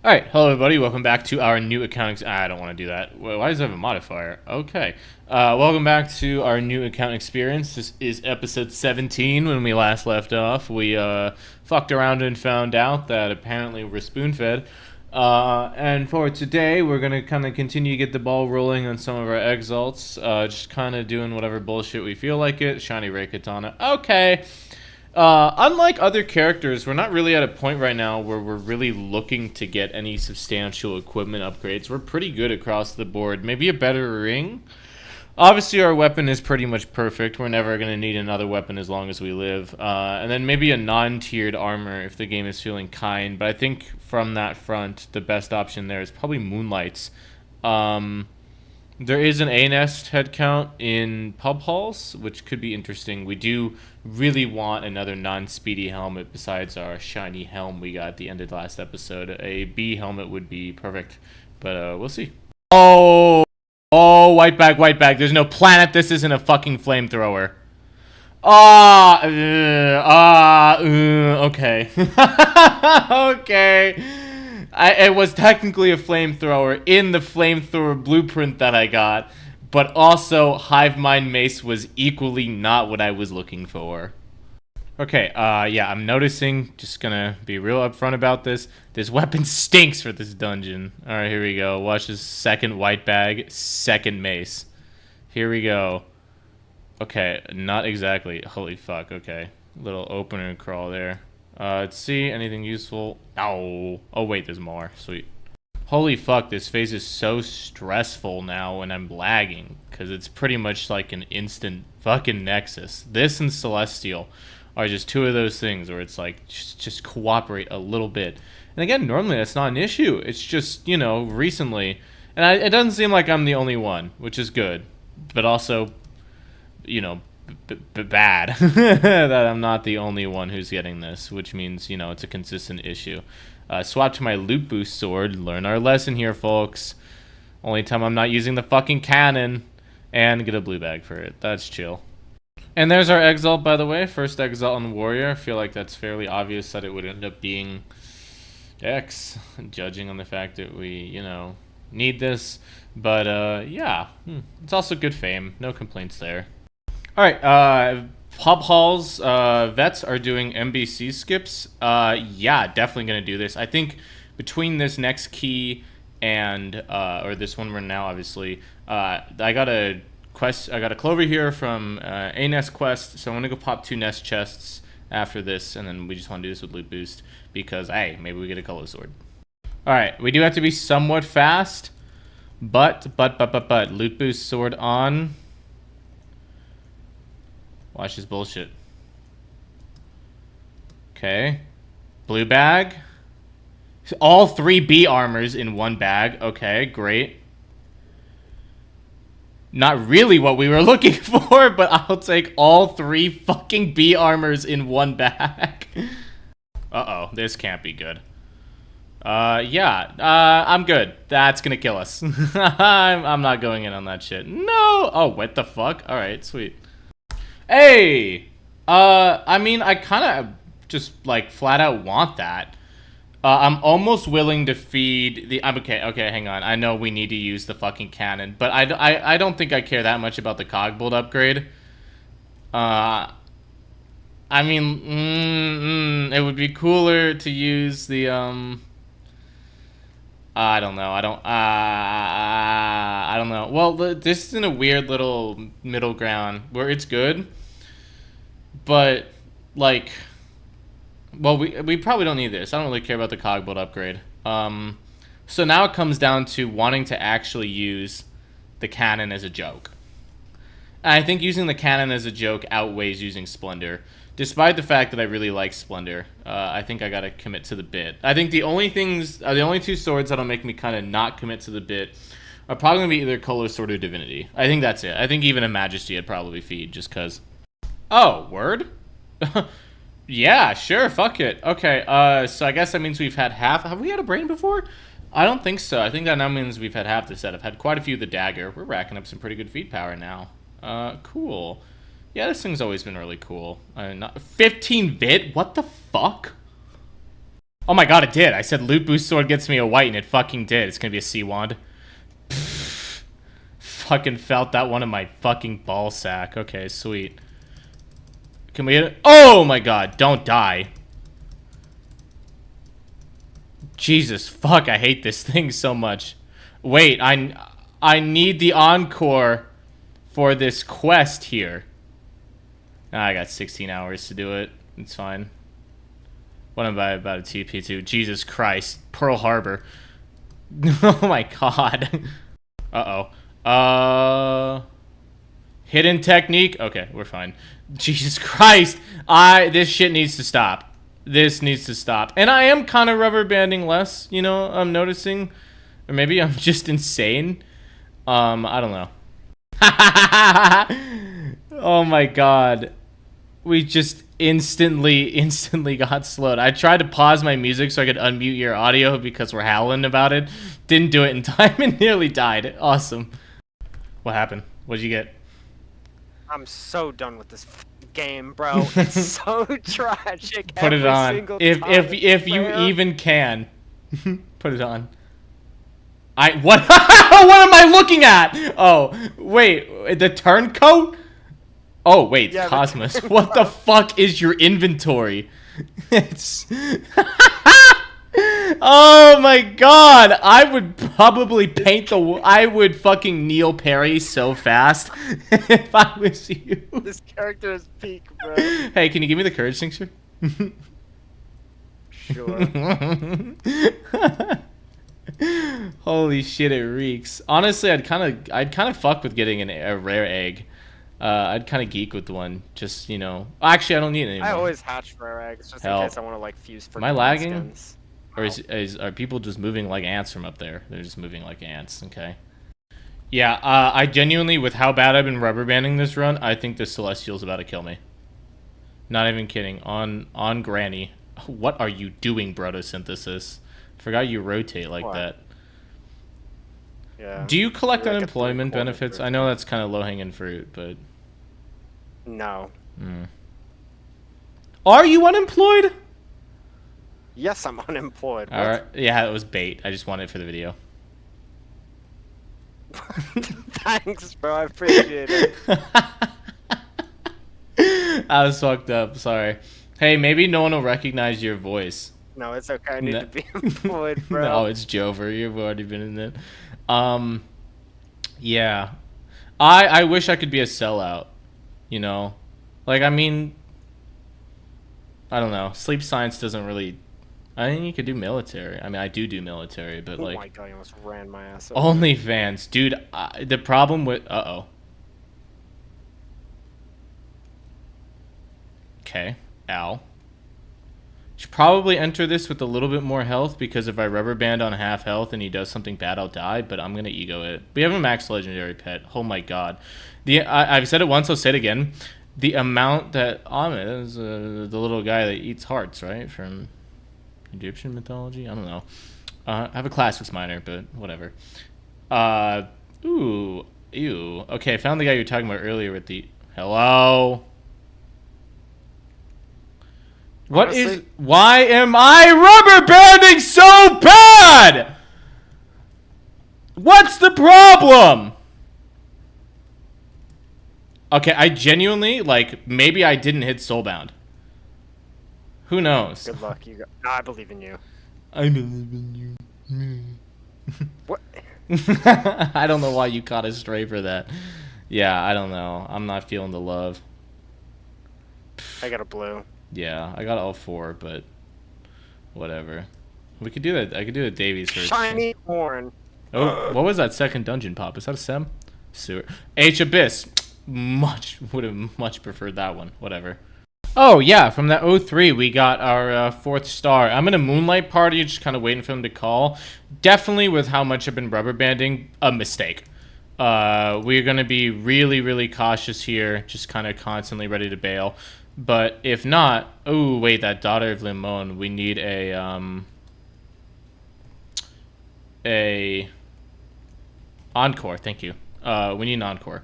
All right, hello everybody. Welcome back to our new accounting. I don't want to do that. Why does it have a modifier? Okay. Welcome back to our new account experience. This is episode 17. When we last left off, we fucked around and found out that apparently we're spoon-fed. And for today, we're gonna kind of continue to get the ball rolling on some of our exalts. Just kind of doing whatever bullshit we feel like it. Shiny Ray Katana. Okay. Unlike other characters, we're not really at a point right now where we're really looking to get any substantial equipment upgrades. We're pretty good across the board. Maybe a better ring. Obviously, our weapon is pretty much perfect. We're never going to need another weapon as long as we live. And then maybe a non-tiered armor if the game is feeling kind. But I think from that front, the best option there is probably Moonlight's. There is an A-nest head count in pub halls, which could be interesting. We do really want another non-speedy helmet besides our shiny helm we got at the end of the last episode. A B helmet would be perfect, but we'll see. Oh, white bag, white bag. There's no planet. This isn't a fucking flamethrower. Okay. Okay. It was technically a flamethrower in the flamethrower blueprint that I got, but also Hive Mind Mace was equally not what I was looking for. Okay, yeah, I'm noticing, just gonna be real upfront about this. This weapon stinks for this dungeon. Alright, here we go. Watch this second white bag, second mace. Here we go. Okay, not exactly. Holy fuck, okay. Little opener and crawl there. Let's see, anything useful? Oh, wait, there's more. Sweet. Holy fuck, this phase is so stressful now when I'm lagging, because it's pretty much like an instant fucking Nexus. This and Celestial are just two of those things where it's like, just cooperate a little bit. And again, normally that's not an issue. It's just, you know, recently. And it doesn't seem like I'm the only one, which is good. But also, you know, bad that I'm not the only one who's getting this, which means, you know, it's a consistent issue. Swap to my loot boost sword. Learn our lesson here, folks. Only time I'm not using the fucking cannon. And get a blue bag for it. That's chill. And there's our exalt, by the way. First exalt on the warrior. I feel like that's fairly obvious that it would end up being X, judging on the fact that we, you know, need this. But, yeah. It's also good fame. No complaints there. Alright, pub halls, vets are doing MBC skips. Yeah, definitely gonna do this. I think between this next key and, or this one we're now, obviously, I got a clover here from, a nest quest, so I'm gonna go pop 2 nest chests after this, and then we just wanna do this with loot boost, because, hey, maybe we get a color sword. Alright, we do have to be somewhat fast, but, loot boost sword on. Watch this bullshit. Okay. Blue bag. All 3 B armors in 1 bag. Okay, great. Not really what we were looking for, but I'll take all 3 fucking B armors in 1 bag. Uh-oh, this can't be good. Yeah, I'm good. That's gonna kill us. I'm not going in on that shit. No! Oh, what the fuck? Alright, sweet. Hey! I mean, I kind of just, like, flat out want that. I'm almost willing to feed the... okay, hang on. I know we need to use the fucking cannon, but I don't think I care that much about the cogbolt upgrade. I mean, it would be cooler to use the, I don't know. I don't know. Well, this is in a weird little middle ground where it's good, but, like, well, we probably don't need this. I don't really care about the cogbolt upgrade. So now it comes down to wanting to actually use the cannon as a joke. And I think using the cannon as a joke outweighs using Splendor. Despite the fact that I really like Splendor, I think I gotta commit to the bit. I think the only 2 swords that'll make me kind of not commit to the bit are probably gonna be either Color Sword or Divinity. I think that's it. I think even a Majesty I'd probably feed, just cause. Oh, word? Yeah, sure, fuck it. Okay, so I guess that means we've had half. Have we had a brain before? I don't think so. I think that now means we've had half the set. I've had quite a few of the dagger. We're racking up some pretty good feed power now. Cool. Yeah, this thing's always been really cool. 15 bit? What the fuck? Oh my god, it did. I said loot boost sword gets me a white, and it fucking did. It's gonna be a sea wand. Fucking felt that one in my fucking ball sack. Okay, sweet. Can we hit it? Oh my god, don't die. Jesus, fuck, I hate this thing so much. Wait, I need the encore for this quest here. I got 16 hours to do it. It's fine. What am I about a TP2? Jesus Christ. Pearl Harbor. Oh my god. Uh-oh. Hidden technique? Okay, we're fine. Jesus Christ. This shit needs to stop. This needs to stop. And I am kind of rubber banding less, you know, I'm noticing. Or maybe I'm just insane. I don't know. Oh my god. We just instantly got slowed. I tried to pause my music so I could unmute your audio because we're howling about it. Didn't do it in time and nearly died. Awesome. What happened? What'd you get? I'm so done with this game, bro. It's so tragic. Put it on. If you player. even can. Put it on. What what am I looking at? Oh, wait, the turncoat? Oh, wait, yeah, Cosmos. What the fuck is your inventory? It's oh my god, I would probably paint the I would fucking Neil Perry so fast if I was you. This character is peak, bro. Hey, can you give me the courage tincture? Sure. Holy shit, it reeks. Honestly, I'd kind of fuck with getting a rare egg. I'd kind of geek with one, just, you know. Actually, I don't need it anymore. I always hatch rare eggs just in case I want to like fuse for. Am I lagging? Skins. Or are people just moving like ants from up there? They're just moving like ants. Okay. Yeah. I genuinely, with how bad I've been rubber banding this run, I think the Celestial's about to kill me. Not even kidding. On Granny. What are you doing, Brotosynthesis? Forgot you rotate like that. Yeah. Do you collect unemployment benefits? I know that's kind of low-hanging fruit, but... No. Are you unemployed? Yes, I'm unemployed. Alright. Yeah, it was bait. I just wanted it for the video. Thanks, bro. I appreciate it. I was fucked up. Sorry. Hey, maybe no one will recognize your voice. No, it's okay. I need to be employed, bro. No, it's Jover. You've already been in it. Yeah. I wish I could be a sellout. You know? Like, I mean... I don't know. Sleep science doesn't really... I think you could do military. I mean, I do military, but like... Oh my god, you almost ran my ass over. OnlyFans. Dude, the problem with... Uh-oh. Okay. Ow. Should probably enter this with a little bit more health, because if I rubber band on half health and he does something bad, I'll die, but I'm going to ego it. We have a max legendary pet. Oh my god. I've said it once, I'll say it again. The amount that... Ahmed is the little guy that eats hearts, right? From Egyptian mythology? I don't know. I have a classics minor, but whatever. Ooh. Ew. Okay, I found the guy you were talking about earlier with the... Hello? Honestly, why am I rubber banding so bad? What's the problem? Okay, I genuinely, like, maybe I didn't hit Soulbound. Who knows? Good luck. No, I believe in you. I believe in you. What? I don't know why you caught a stray for that. Yeah, I don't know. I'm not feeling the love. I got a blue. Yeah, I got all four, but whatever. We could do that. I could do a Davies search. Shiny horn. Oh, what was that second dungeon pop? Is that a Sem? Sewer. H Abyss. Would have much preferred that one. Whatever. Oh yeah, from that 03 we got our fourth star. I'm in a Moonlight party, just kind of waiting for them to call. Definitely, with how much I've been rubber banding, a mistake. We're gonna be really, really cautious here, just kind of constantly ready to bail. But if not, oh wait, that Daughter of Limon, we need a encore. Thank you. We need an encore,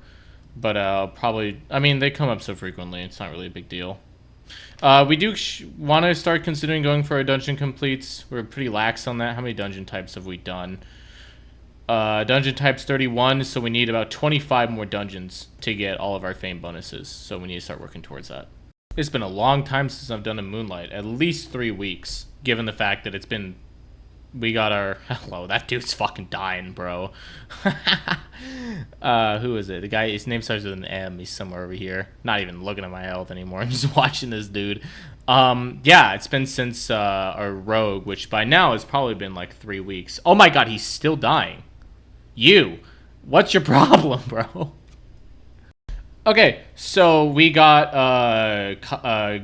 but probably. I mean, they come up so frequently, it's not really a big deal. We do want to start considering going for our dungeon completes. We're pretty lax on that. How many dungeon types have we done? Dungeon type's 31, so we need about 25 more dungeons to get all of our fame bonuses. So we need to start working towards that. It's been a long time since I've done a Moonlight. At least 3 weeks, given the fact that it's been... We got our... Hello, that dude's fucking dying, bro. Who is it? The guy, his name starts with an M. He's somewhere over here. Not even looking at my health anymore. I'm just watching this dude. Yeah, it's been since our rogue, which by now has probably been like 3 weeks. Oh my god, he's still dying. You. What's your problem, bro? Okay, so we got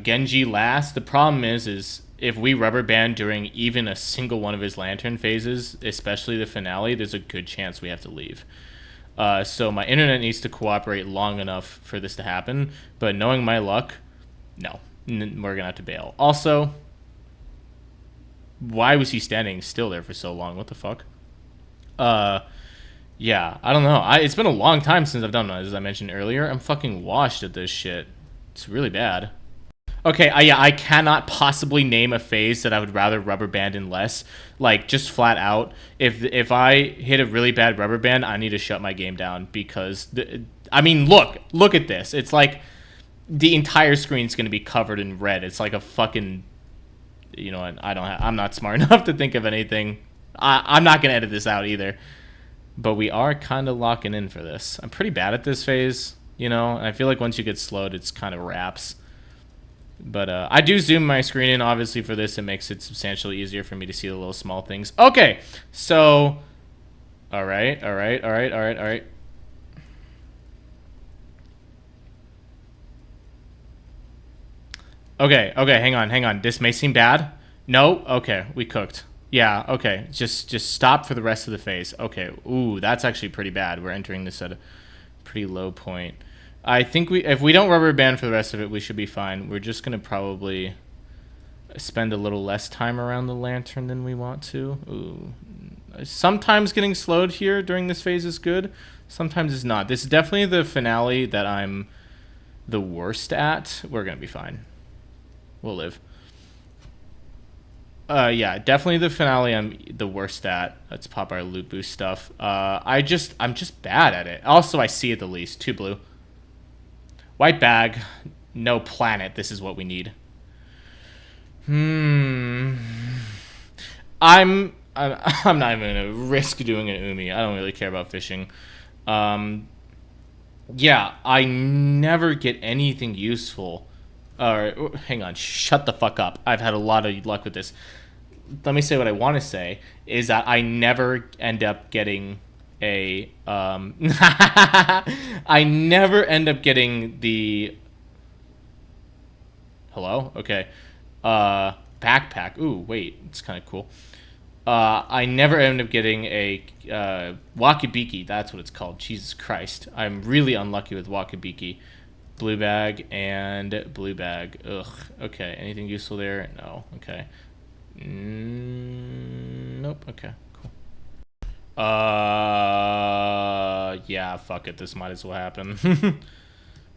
Genji last. The problem is if we rubber band during even a single one of his lantern phases, especially the finale, there's a good chance we have to leave. So my internet needs to cooperate long enough for this to happen, but knowing my luck, no. We're gonna have to bail. Also, why was he standing still there for so long? What the fuck? Yeah, I don't know. It's been a long time since I've done that, as I mentioned earlier. I'm fucking washed at this shit. It's really bad. Okay, yeah, I cannot possibly name a phase that I would rather rubber band in less. Like, just flat out. If I hit a really bad rubber band, I need to shut my game down because... I mean, look at this. It's like the entire screen's going to be covered in red. It's like a fucking... You know, I'm not smart enough to think of anything. I'm not going to edit this out either. But we are kind of locking in for this. I'm pretty bad at this phase, you know, and I feel like once you get slowed, it's kind of wraps. But I do zoom my screen in, obviously, for this. It makes it substantially easier for me to see the little small things. Okay, so... All right. Okay, hang on. This may seem bad. No? Okay, we cooked. Yeah, okay. Just stop for the rest of the phase. Okay. Ooh, that's actually pretty bad. We're entering this at a pretty low point. I think if we don't rubber band for the rest of it, we should be fine. We're just going to probably spend a little less time around the lantern than we want to. Ooh. Sometimes getting slowed here during this phase is good. Sometimes it's not. This is definitely the finale that I'm the worst at. We're going to be fine. We'll live. Yeah, definitely the finale I'm the worst at. Let's pop our loot boost stuff. I'm just bad at it. Also, I see it the least. 2 blue. White bag. No planet. This is what we need. I'm not even gonna risk doing an Umi. I don't really care about fishing. Yeah, I never get anything useful. Hang on, shut the fuck up. I've had a lot of luck with this. Let me say what I want to say is that I never end up getting a I never end up getting the hello? Okay. Backpack. Ooh, wait, it's kind of cool. I never end up getting a Wakibiki. That's what it's called. Jesus Christ. I'm really unlucky with Wakibiki. Blue bag and blue bag. Ugh. Okay. Anything useful there? No. Okay. Nope. Okay. Cool. Yeah. Fuck it. This might as well happen.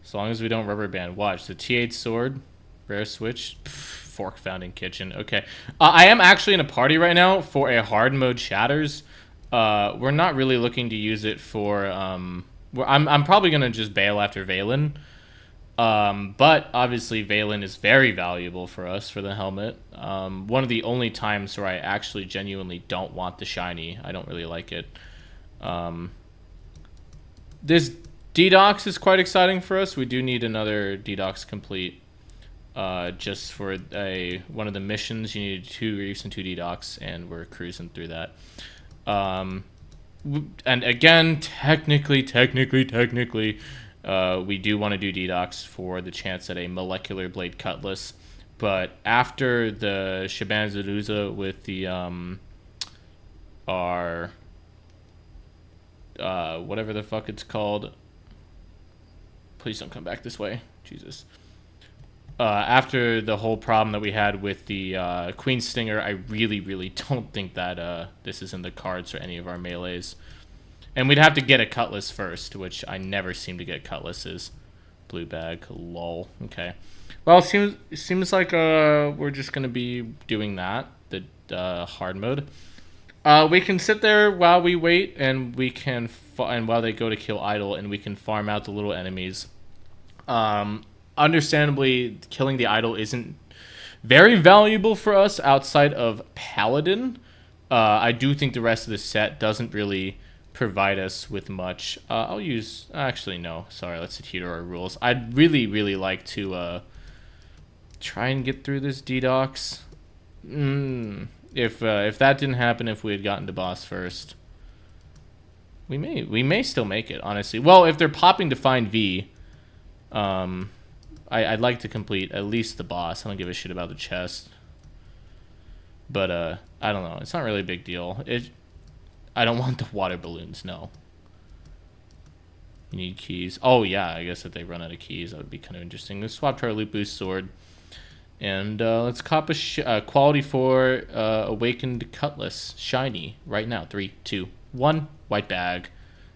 As long as we don't rubber band. Watch the T8 sword. Rare switch. Fork found in kitchen. Okay. I am actually in a party right now for a hard mode shatters. We're not really looking to use it for. I'm probably gonna just bail after Valen. But obviously Valen is very valuable for us for the helmet. One of the only times where I actually genuinely don't want the shiny. I don't really like it. This D-Docs is quite exciting for us. We do need another D-Docs complete. Just for one of the missions, you need 2 reefs and 2 D-Docs, and we're cruising through that. And again, technically, we do want to do D-Docs for the chance at a molecular blade cutlass. But after the Shabanzaruza with the our whatever the fuck it's called. Please don't come back this way. Jesus. After the whole problem that we had with the Queen Stinger, I really don't think that this is in the cards for any of our melees. And we'd have to get a cutlass first, which I never seem to get cutlasses. Blue bag. Lol. Okay. Well, seems like we're just gonna be doing that. The hard mode. We can sit there while we wait, and we can and while they go to kill idol, and we can farm out the little enemies. Understandably, killing the idol isn't very valuable for us outside of Paladin. I do think the rest of the set doesn't really provide us with much. I'll use... Actually, no. Sorry, let's adhere to our rules. I'd really, really like to try and get through this DDoX. If that didn't happen, if we had gotten to boss first, we may still make it, honestly. Well, if they're popping to find V, I'd like to complete at least the boss. I don't give a shit about the chest. But, I don't know. It's not really a big deal. I don't want the water balloons, no. You need keys. Oh, yeah, I guess if they run out of keys, that would be kind of interesting. Let's swap to our loot boost sword. And let's cop a quality 4 awakened cutlass. Shiny. Right now. 3, 2, 1. White bag.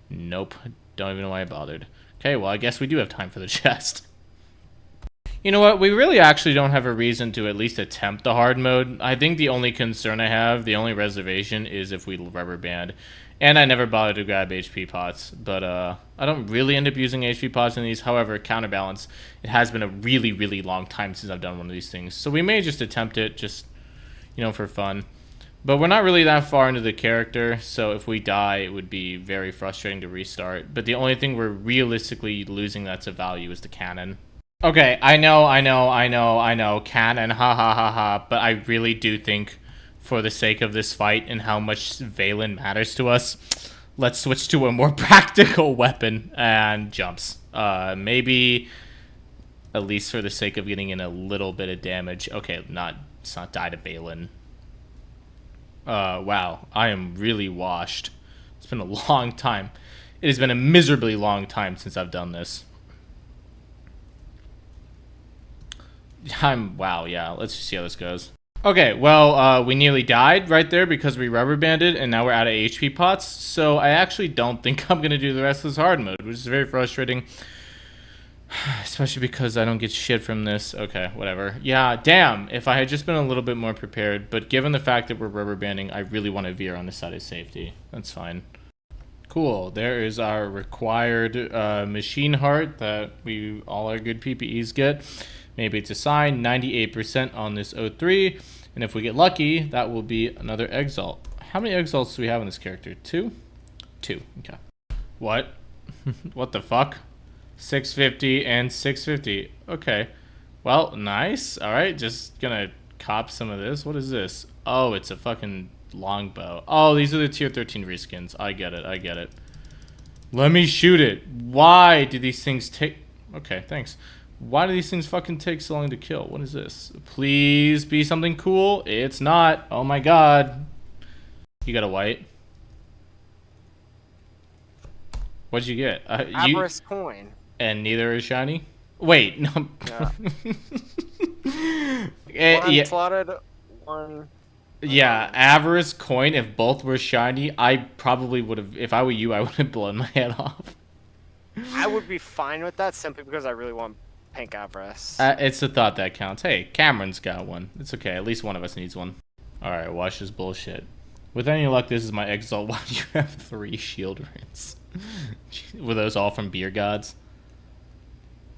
Nope. Don't even know why I bothered. Okay, well, I guess we do have time for the chest. You know what? We really actually don't have a reason to at least attempt the hard mode. I think the only concern I have, the only reservation, is if we rubber band. And I never bothered to grab HP pots. But I don't really end up using HP pots in these. However, counterbalance, it has been a really, really long time since I've done one of these things. So we may just attempt it, just, you know, for fun. But we're not really that far into the character, so if we die, it would be very frustrating to restart. But the only thing we're realistically losing that's of value is the cannon. Okay, I know, cannon, ha ha ha ha, but I really do think, for the sake of this fight and how much Valen matters to us, let's switch to a more practical weapon and jumps. Maybe, at least for the sake of getting in a little bit of damage. Okay, let's not die to Valen. Wow, I am really washed. It's been a long time. It has been a miserably long time since I've done this. Wow, yeah, let's just see how this goes. Okay, well, we nearly died right there because we rubber banded, and now we're out of HP pots, so I actually don't think I'm going to do the rest of this hard mode, which is very frustrating. Especially because I don't get shit from this. Okay, whatever. Yeah, damn, if I had just been a little bit more prepared, but given the fact that we're rubber banding, I really want to veer on the side of safety. That's fine. Cool, there is our required machine heart that all our good PPEs get. Maybe it's a sign, 98% on this O3, and if we get lucky, that will be another exalt. How many exalts do we have in this character? 2? 2, okay. What? What the fuck? 650 and 650. Okay. Well, nice. Alright, just gonna cop some of this. What is this? Oh, it's a fucking longbow. Oh, these are the tier 13 reskins. I get it. Let me shoot it. Why do these things take... Okay, thanks. Why do these things fucking take so long to kill? What is this? Please be something cool. It's not. Oh my god. You got a white? What'd you get? Avarice coin. And neither is shiny? Wait, no. Yeah. One yeah. slotted, one... Yeah, avarice coin. If both were shiny, I probably would have... If I were you, I would have blown my head off. I would be fine with that simply because I really want pink avarice. It's the thought that counts. Hey, Cameron's got one. It's okay. At least one of us needs one. Alright, watch this bullshit. With any luck, this is my exalt. Why do you have 3 shield rings? Were those all from beer gods?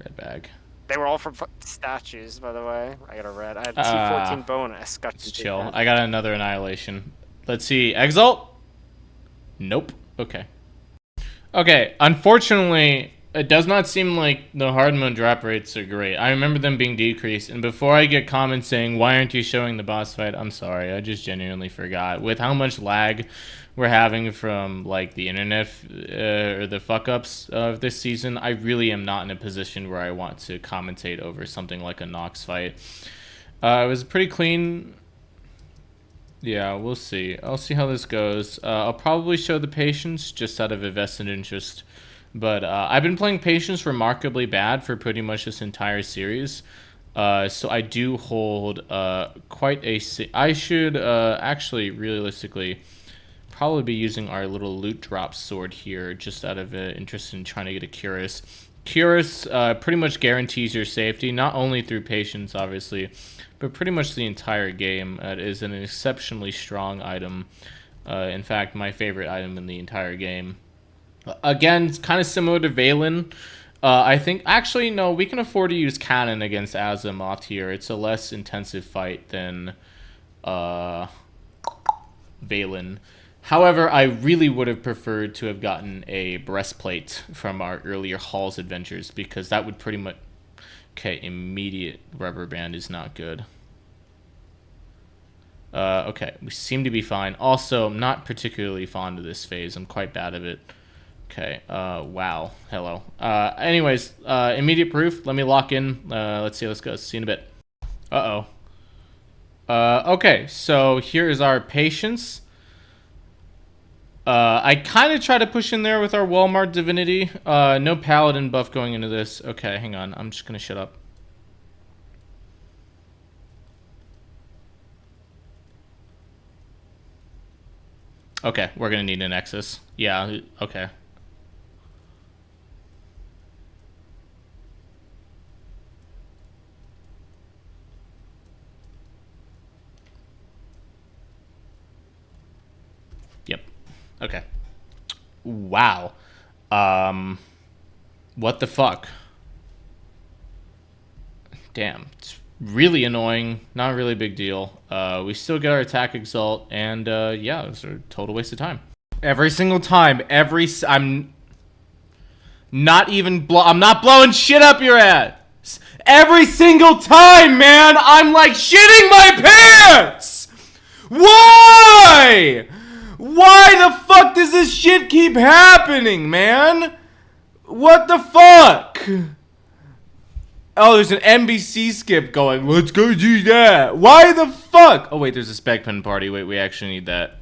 Red bag. They were all from statues, by the way. I got a red. I had T14 bonus. Got to chill. I got another annihilation. Let's see. Exalt? Nope. Okay. Okay. Unfortunately, it does not seem like the hard mode drop rates are great. I remember them being decreased. And before I get comments saying, why aren't you showing the boss fight? I'm sorry. I just genuinely forgot. With how much lag we're having from like the internet or the fuck ups of this season, I really am not in a position where I want to commentate over something like a Nox fight. It was pretty clean. Yeah, we'll see. I'll see how this goes. I'll probably show the patience just out of a vested interest. But I've been playing patience remarkably bad for pretty much this entire series. So I do hold quite a... I should actually, realistically, probably be using our little loot drop sword here just out of interest in trying to get a Curious. Curus pretty much guarantees your safety, not only through patience, obviously, but pretty much the entire game. It is an exceptionally strong item. In fact, my favorite item in the entire game. Again, it's kind of similar to Valen. I think, actually, no, we can afford to use Cannon against Azimuth here. It's a less intensive fight than Valen. However, I really would have preferred to have gotten a breastplate from our earlier Halls adventures, because that would pretty much... Okay, immediate rubber band is not good. Okay, we seem to be fine. Also, I'm not particularly fond of this phase. I'm quite bad at it. Okay, wow. Hello. Anyways, immediate proof. Let me lock in. Let's see, let's go. See you in a bit. Uh-oh. Okay, so here is our patience. I kind of try to push in there with our Walmart divinity. No paladin buff going into this. Okay, hang on. I'm just gonna shut up. Okay, we're gonna need a nexus. Yeah, okay. Yep. Okay. Wow. What the fuck? Damn. It's really annoying. Not really a big deal. We still get our attack exalt, and yeah, it's a total waste of time. Every single time, I'm not even I'm not blowing shit up your ass. Every single time, man, I'm like shitting my pants. Why? Why the fuck does this shit keep happening, man? What the fuck? Oh, there's an NBC skip going. Let's go do that. Why the fuck? Oh, wait, there's a spec pen party. Wait, we actually need that.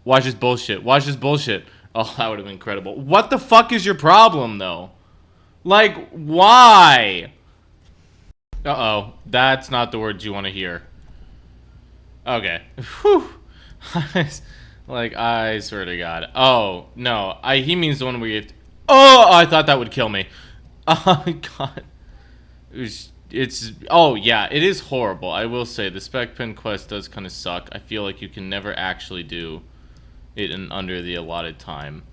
Watch this bullshit. Watch this bullshit. Oh, that would have been incredible. What the fuck is your problem, though? Like, why? Uh-oh. That's not the words you want to hear. Okay. Whew. Like, I swear to God. Oh, no. He means the one where you have to... Oh, I thought that would kill me. Oh, God. Oh, yeah, it is horrible. I will say, the spec pen quest does kind of suck. I feel like you can never actually do it in under the allotted time.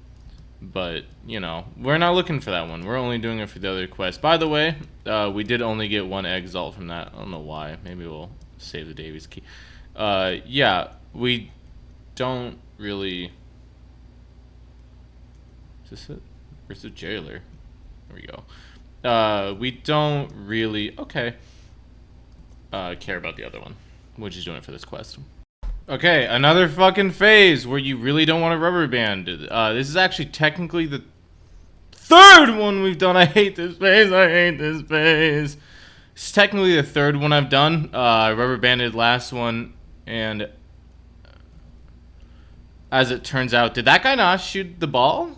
But, you know, we're not looking for that one. We're only doing it for the other quest. By the way, we did only get one exalt from that. I don't know why. Maybe we'll save the Davies key. Yeah, we don't really... Is this it? Where's the jailer? There we go. We don't really... Okay. Care about the other one. We're just doing it for this quest. Okay, another fucking phase where you really don't want a rubber band. This is actually technically the third one we've done. I hate this phase. I hate this phase. It's technically the third one I've done. I rubber banded last one, and as it turns out, did that guy not shoot the ball?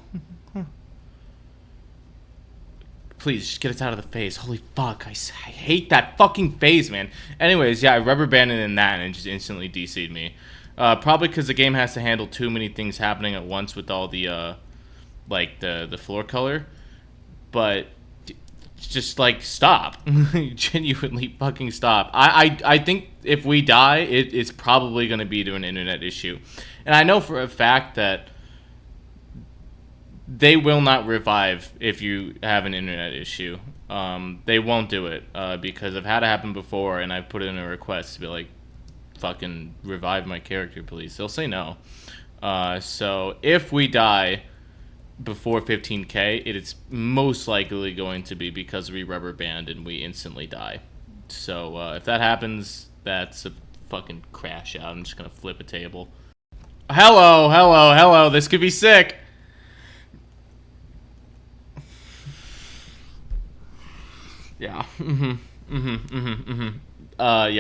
Please, just get us out of the phase. Holy fuck, I hate that fucking phase, man. Anyways, yeah, I rubber banded in that and it just instantly DC'd me. Probably because the game has to handle too many things happening at once with all the, like, the floor color. But, just, like, stop. Genuinely fucking stop. I think if we die, it's probably going to be to an internet issue. And I know for a fact that they will not revive if you have an internet issue. They won't do it because I've had it happen before, and I've put in a request to be like, fucking revive my character, please. They'll say no. So if we die before 15k, it is most likely going to be because we rubber band and we instantly die. So if that happens, that's a fucking crash out. I'm just gonna flip a table. Hello, hello, hello. This could be sick. Yeah. Yeah.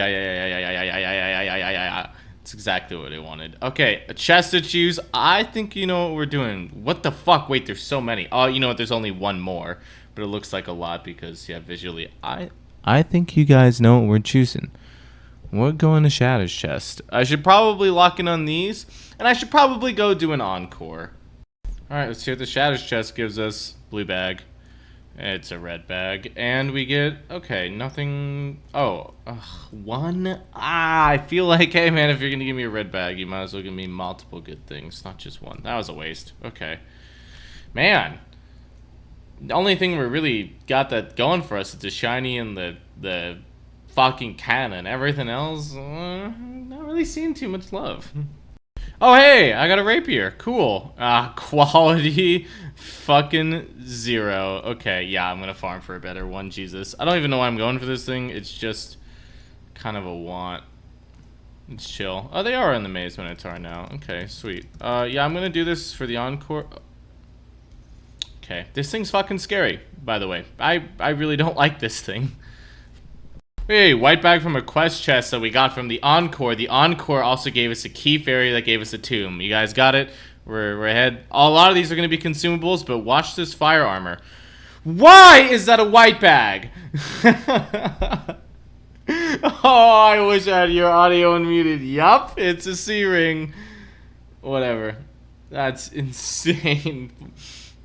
That's exactly what I wanted. Okay, a chest to choose. I think you know what we're doing. What the fuck? Wait, there's so many. Oh, you know what? There's only one more, but it looks like a lot because, yeah, visually, I think you guys know what we're choosing. We're going to Shatters chest. I should probably lock in on these, and I should probably go do an encore. Alright, let's see what the shatters chest gives us. Blue bag. It's a red bag. And we get, okay, nothing. Oh, one? I feel like, hey man, if you're gonna give me a red bag, you might as well give me multiple good things, not just one. That was a waste. Okay. Man. The only thing we really got that going for us is the shiny and the fucking cannon. Everything else, not really seeing too much love. Oh hey, I got a rapier. Cool. Quality fucking 0. Okay, yeah, I'm gonna farm for a better one. Jesus, I don't even know why I'm going for this thing. It's just kind of a want. It's chill. Oh, they are in the maze minotaur now. Okay, sweet. Yeah, I'm gonna do this for the encore. Okay, this thing's fucking scary, by the way. I really don't like this thing. Hey, white bag from a quest chest that we got from the Encore. The Encore also gave us a key fairy that gave us a tomb. You guys got it? We're ahead. A lot of these are going to be consumables, but watch this fire armor. Why is that a white bag? Oh, I wish I had your audio unmuted. Yup, it's a C-ring. Whatever. That's insane.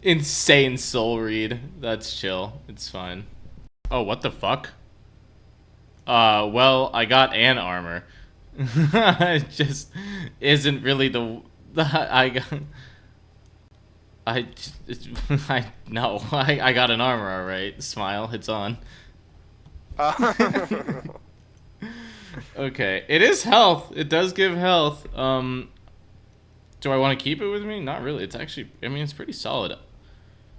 Insane soul read. That's chill. It's fine. Oh, what the fuck? Well, I got an armor. It just isn't really I got an armor, alright. Smile, it's on. Okay, it is health. It does give health. Do I want to keep it with me? Not really. It's actually, I mean, it's pretty solid.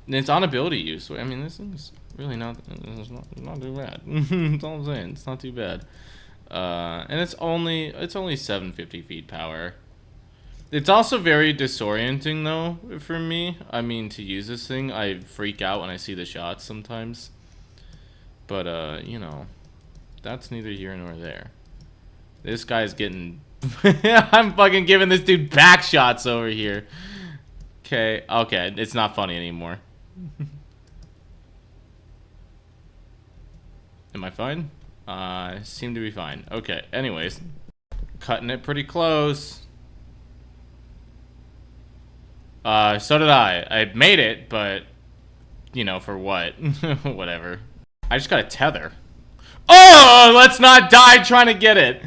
And it's on ability use. I mean, this thing's really not too bad. That's all I'm saying. It's not too bad. And it's only 750 feet power. It's also very disorienting though for me. I mean, to use this thing, I freak out when I see the shots sometimes. But you know, that's neither here nor there. This guy's getting I'm fucking giving this dude back shots over here. Okay, it's not funny anymore. Am I fine? Seem to be fine. Okay, anyways. Cutting it pretty close. So did I. I made it, but, you know, for what? Whatever. I just got a tether. Oh, let's not die trying to get it.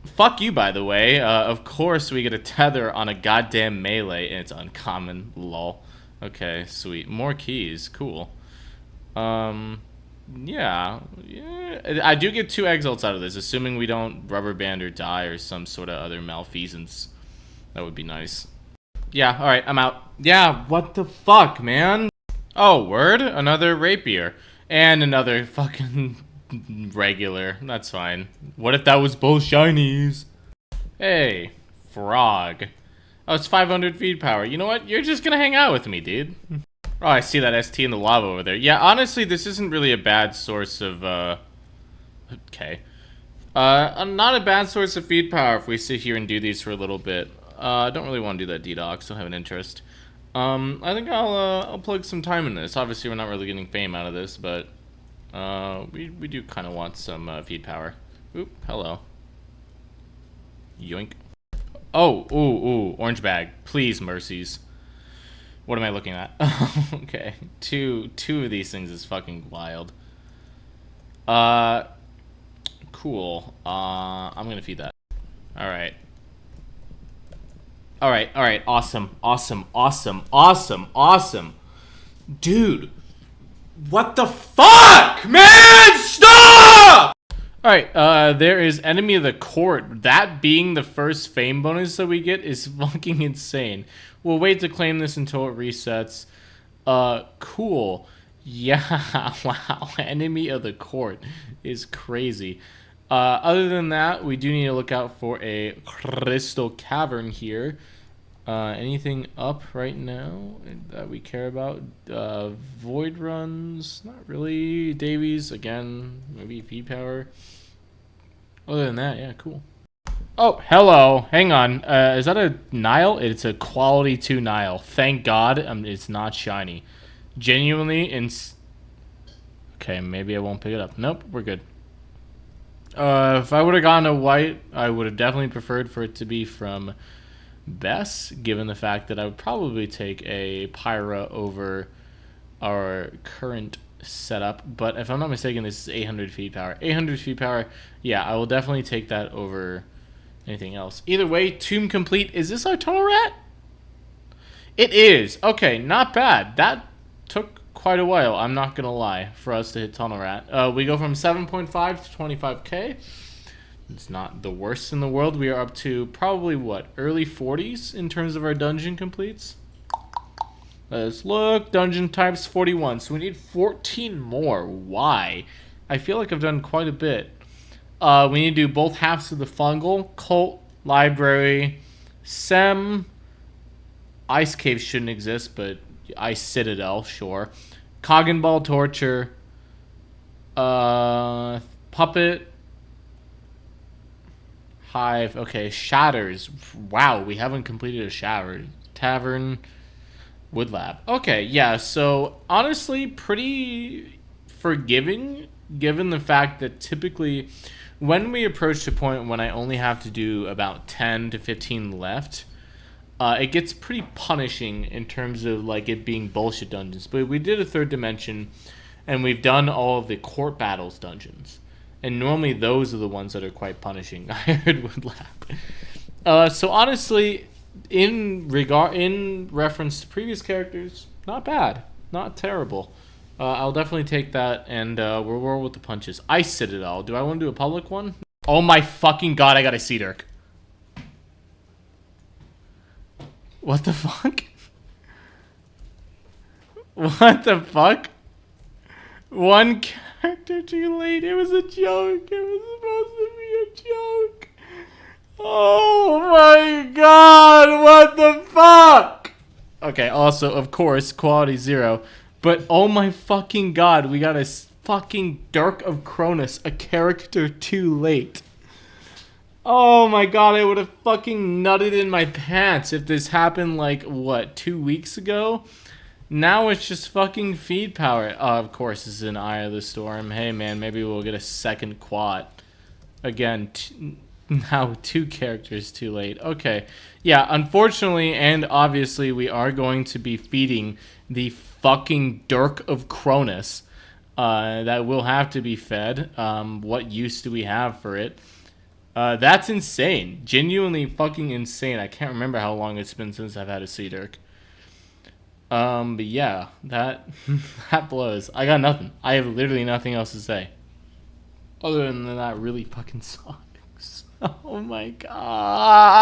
Fuck you, by the way. Of course we get a tether on a goddamn melee, and it's uncommon. Lol. Okay, sweet. More keys. Cool. Yeah. I do get 2 exalts out of this, assuming we don't rubber band or die or some sort of other malfeasance. That would be nice. Yeah, alright, I'm out. Yeah, what the fuck, man? Oh, word? Another rapier. And another fucking regular. That's fine. What if that was both shinies? Hey, frog. Oh, it's 500 feet power. You know what? You're just gonna hang out with me, dude. Oh, I see that ST in the lava over there. Yeah, honestly, this isn't really a bad source of, okay. Not a bad source of feed power if we sit here and do these for a little bit. I don't really want to do that D-Docs. Don't have an interest. I think I'll plug some time in this. Obviously, we're not really getting fame out of this, but, we do kind of want some, feed power. Oop, hello. Yoink. Oh, ooh, orange bag. Please, mercies. What am I looking at? Okay. Two of these things is fucking wild. Cool. I'm gonna feed that. Alright. Alright. Awesome. Dude. What the fuck? Man, stop! Alright, there is Enemy of the Court. That being the first fame bonus that we get is fucking insane. We'll wait to claim this until it resets. Cool. Yeah, wow. Enemy of the Court is crazy. Other than that, we do need to look out for a Crystal Cavern here. Anything up right now that we care about? Void runs, not really. Davies, again, maybe V-Power. Other than that, yeah, cool. Oh, hello. Hang on. Is that a Nile? It's a quality 2 Nile. Thank God it's not shiny. Genuinely, okay, maybe I won't pick it up. Nope, we're good. If I would have gone to white, I would have definitely preferred for it to be from best, given the fact that I would probably take a Pyra over our current setup. But if I'm not mistaken, this is 800 feet power. 800 feet power, yeah, I will definitely take that over anything else. Either way, tomb complete. Is this our tunnel rat? It is. Okay, not bad. That took quite a while, I'm not gonna lie, for us to hit tunnel rat. We go from 7.5 to 25k. It's not the worst in the world. We are up to probably, what, early 40s in terms of our dungeon completes? Let's look. Dungeon types 41. So we need 14 more. Why? I feel like I've done quite a bit. We need to do both halves of the fungal, cult, library, sem. Ice cave shouldn't exist, but ice citadel, sure. Coggan ball torture. Puppet. Hive. Okay, shatters. Wow, we haven't completed a shatter. Tavern. Wood lab. Okay, yeah, so honestly, pretty forgiving, given the fact that typically when we approach the point when I only have to do about 10 to 15 left, it gets pretty punishing in terms of like it being bullshit dungeons. But we did a third dimension, and we've done all of the court battles dungeons. And normally those are the ones that are quite punishing. I heard wood lab. So honestly, in reference to previous characters, not bad, not terrible. I'll definitely take that, and we'll roll with the punches. Ice Citadel. Do I want to do a public one? Oh my fucking god! I got a Sea Dirk. What the fuck? What the fuck? One character too late. It was a joke. It was supposed to be a joke. Oh my god, what the fuck? Okay, also, of course, quality 0. But oh my fucking god, we got a fucking Dirk of Cronus, a character too late. Oh my god, I would have fucking nutted in my pants if this happened like, what, 2 weeks ago? Now it's just fucking feed power. Of course, this is an Eye of the Storm. Hey man, maybe we'll get a second quad. Again, now 2 characters too late. Okay. Yeah, unfortunately and obviously we are going to be feeding the fucking Dirk of Cronus. That will have to be fed. What use do we have for it? That's insane. Genuinely fucking insane. I can't remember how long it's been since I've had a Sea Dirk. But yeah, that that blows. I got nothing. I have literally nothing else to say. Other than that really fucking sucks. Oh my god.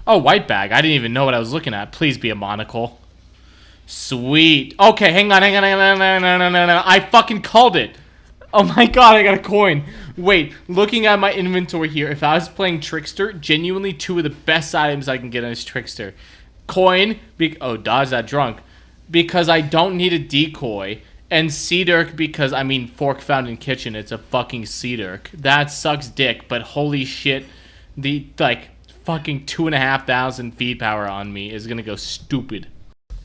Oh, white bag. I didn't even know what I was looking at. Please be a monocle. Sweet. Okay, hang on. I fucking called it. Oh my god, I got a coin. Wait, looking at my inventory here, if I was playing Trickster, genuinely 2 of the best items I can get on this Trickster. Coin, dodge that drunk, because I don't need a decoy, and Sea Dirk because, I mean, fork found in kitchen, it's a fucking Sea Dirk. That sucks dick, but holy shit, the, like, fucking 2,500 feed power on me is gonna go stupid.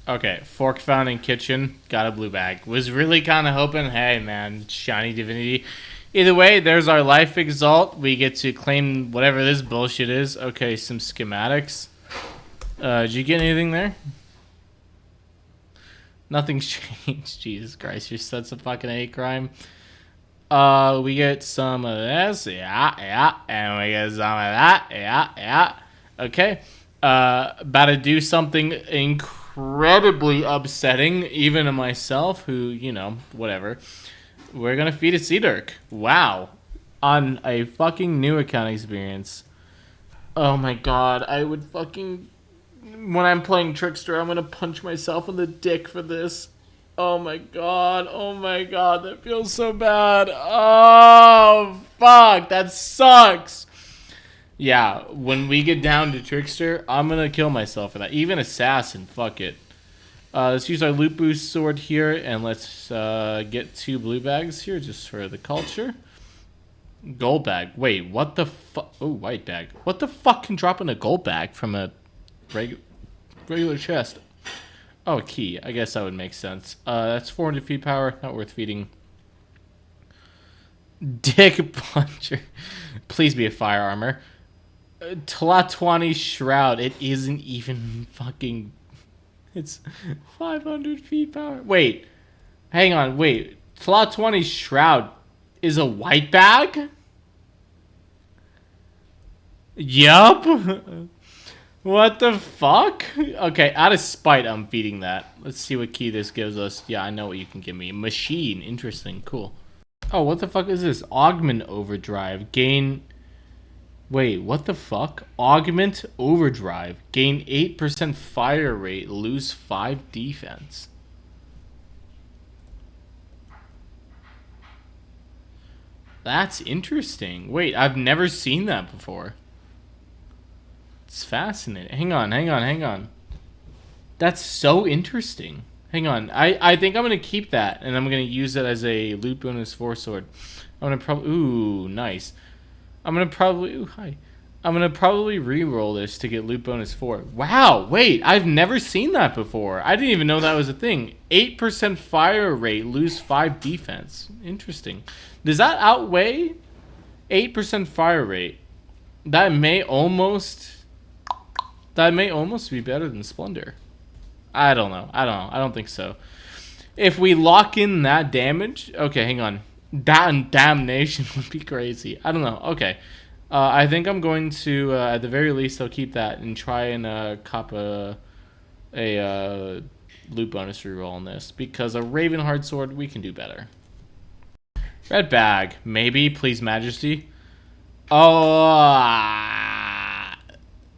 Okay, fork found in kitchen, got a blue bag. Was really kind of hoping, hey man, shiny divinity. Either way, there's our life exalt. We get to claim whatever this bullshit is. Okay, some schematics. Did you get anything there? Nothing's changed. Jesus Christ, you're such a fucking hate crime. We get some of this, yeah, and we get some of that, yeah. Okay, about to do something incredibly upsetting, even to myself, who, you know, whatever. We're gonna feed a Sea Dirk. Wow, on a fucking new account experience. Oh my god, I would fucking... When I'm playing Trickster, I'm gonna punch myself in the dick for this. Oh my god, that feels so bad. Oh, fuck, that sucks. Yeah, when we get down to Trickster, I'm gonna kill myself for that. Even Assassin, fuck it. Let's use our loot boost sword here, and let's get 2 blue bags here just for the culture. Gold bag. Wait, what the fuck? Oh, white bag. What the fuck can drop in a gold bag from a regular chest? Oh, key. I guess that would make sense. That's 400 feet power. Not worth feeding. Dick puncher. Please be a fire armor. Tlatuani Shroud. It isn't even fucking... It's 500 feet power. Wait. Hang on, wait. Tlatuani Shroud is a white bag? Yup. What the fuck? Okay, out of spite, I'm feeding that. Let's see what key this gives us. Yeah, I know what you can give me. Machine. Interesting. Cool. Oh, what the fuck is this? Augment Overdrive. Gain... Wait, what the fuck? Augment Overdrive. Gain 8% fire rate. Lose 5 defense. That's interesting. Wait, I've never seen that before. It's fascinating. Hang on. That's so interesting. Hang on. I think I'm going to keep that, and I'm going to use it as a loot bonus 4 sword. I'm going to probably... Ooh, nice. I'm going to probably... Ooh, hi. I'm going to probably re-roll this to get loot bonus 4. Wow, wait. I've never seen that before. I didn't even know that was a thing. 8% fire rate, lose 5 defense. Interesting. Does that outweigh 8% fire rate? That may almost be better than Splendor. I don't know. I don't think so. If we lock in that damage... Okay, hang on. That and Damnation would be crazy. I don't know. Okay. I think I'm going to, at the very least, I'll keep that and try and cop a loot bonus reroll on this. Because a Ravenheart sword, we can do better. Red bag. Maybe, please, Majesty. Oh,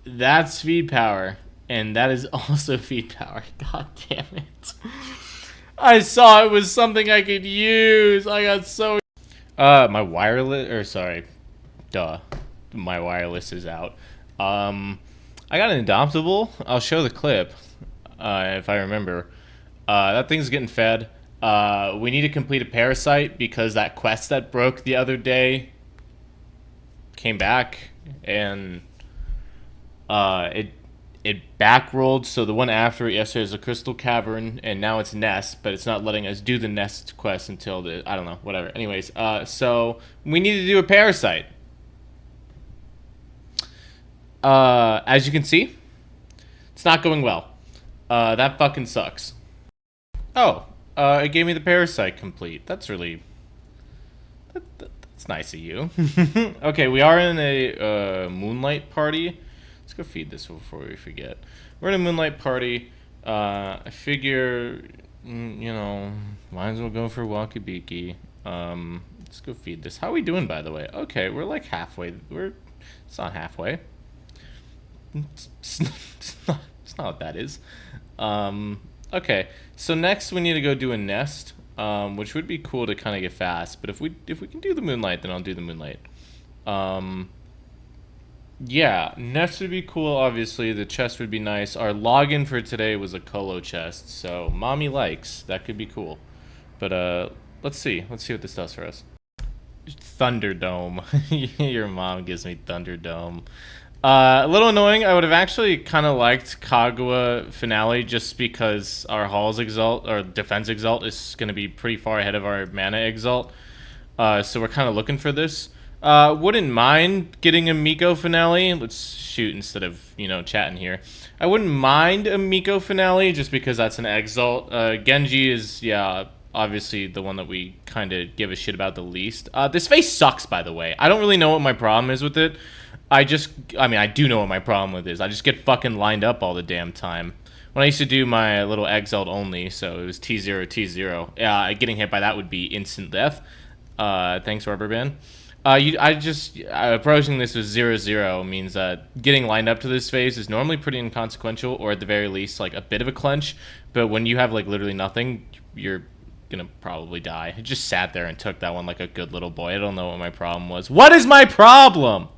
that's speed power. And that is also feed power. God damn it. I saw it was something I could use. I got so... my wireless... Or, sorry. Duh. My wireless is out. I got an Indomitable. I'll show the clip. If I remember. That thing's getting fed. We need to complete a Parasite because that quest that broke the other day came back. And... It back-rolled, so the one after it yesterday is a Crystal Cavern, and now it's Nest, but it's not letting us do the Nest quest until the... I don't know, whatever. Anyways, so we need to do a Parasite. As you can see, it's not going well. That fucking sucks. Oh, it gave me the Parasite complete. That's really... That's nice of you. Okay, we are in a Moonlight party. Let's go feed this before we forget. We're in a Moonlight party. I figure, you know, might as well go for Walkie Beaky. Let's go feed this. How are we doing, by the way? Okay, we're like halfway. It's not halfway. It's not what that is. Okay, so next we need to go do a Nest, which would be cool to kind of get fast. But if we can do the Moonlight, then I'll do the Moonlight. Yeah, Nest would be cool, obviously. The chest would be nice. Our login for today was a Colo chest, so mommy likes. That could be cool. But, let's see. Let's see what this does for us. Thunderdome. Your mom gives me Thunderdome. A little annoying. I would have actually kind of liked Kagura Finale just because our Hall's Exalt, or Defense Exalt, is going to be pretty far ahead of our Mana Exalt. So we're kind of looking for this. Wouldn't mind getting a Miko Finale. Let's shoot instead of, you know, chatting here. I wouldn't mind a Miko Finale just because that's an Exalt. Genji is, yeah, obviously the one that we kind of give a shit about the least. This face sucks, by the way. I don't really know what my problem is with it. I mean, I do know what my problem with it is. I just get fucking lined up all the damn time. When I used to do my little Exalt only, so it was T0, T0. Getting hit by that would be instant death. Thanks, Rubber Band. Approaching this with 0-0 means that getting lined up to this phase is normally pretty inconsequential, or at the very least, like, a bit of a clench. But when you have, like, literally nothing, you're gonna probably die. I just sat there and took that one like a good little boy. I don't know what my problem was. What is my problem?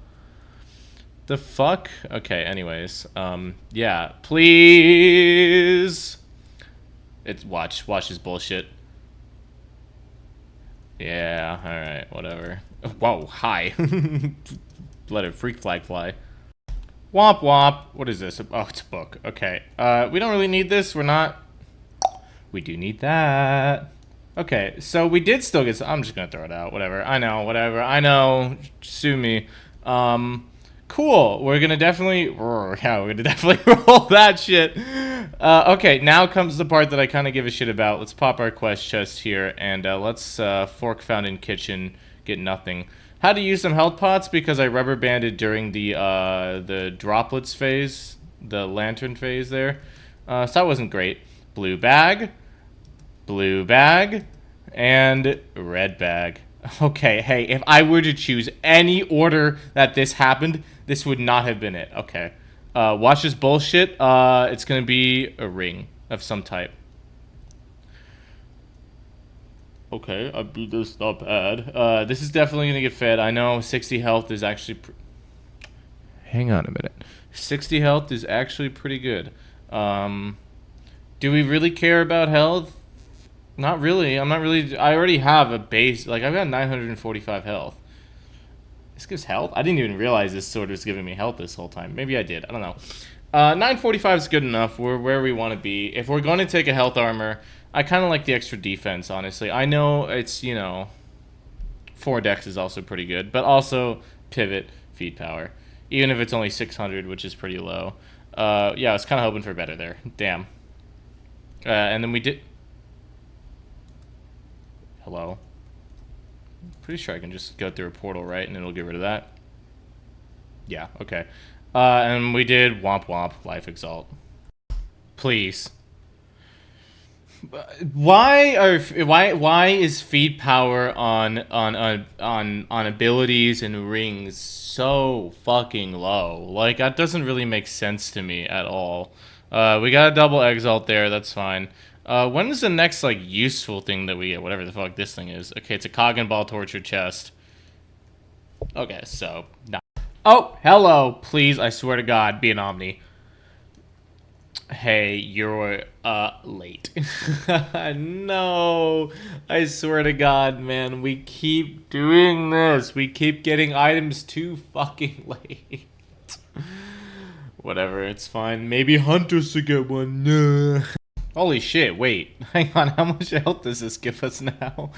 The fuck? Okay, anyways. Yeah. Please! Watch his bullshit. Yeah, alright, whatever. Whoa, hi. Let a freak flag fly. Womp womp. What is this? Oh, it's a book. Okay. We don't really need this. We do need that. Okay, so we did still get... I'm just gonna throw it out. Whatever. I know, whatever. I know. Sue me. Cool. We're gonna definitely, roll that shit. Okay, now comes the part that I kind of give a shit about. Let's pop our quest chest here, and let's fork found in kitchen, get nothing. Had to use some health pots because I rubber banded during the droplets phase, the lantern phase there. So that wasn't great. Blue bag, and red bag. Okay, hey, if I were to choose any order that this happened, this would not have been it. Okay. Watch this bullshit. It's gonna be a ring of some type. Okay, I beat this not bad. This is definitely gonna get fed. I know 60 health is actually... Hang on a minute. 60 health is actually pretty good. Do we really care about health? Not really. I'm not really... I already have a base... Like, I've got 945 health. This gives health? I didn't even realize this sword was giving me health this whole time. Maybe I did. I don't know. 945 is good enough. We're where we want to be. If we're going to take a health armor, I kind of like the extra defense, honestly. I know it's, you know... 4 dex is also pretty good. But also, pivot, feed power. Even if it's only 600, which is pretty low. Yeah, I was kind of hoping for better there. Damn. And then we did... Hello? Pretty sure I can just go through a portal, right? And it'll get rid of that. Yeah, okay. And we did Womp Womp, Life Exalt. Please. Why is feed power on abilities and rings so fucking low? Like, that doesn't really make sense to me at all. We got a double exalt there, that's fine. When is the next, like, useful thing that we get? Whatever the fuck this thing is. Okay, it's a cog and ball torture chest. Okay, so... Nah. Oh, hello. Please, I swear to God, be an Omni. Hey, you're, late. No. I swear to God, man. We keep doing this. We keep getting items too fucking late. Whatever, it's fine. Maybe Hunters to get one. Nah. Holy shit, wait. Hang on, how much health does this give us now?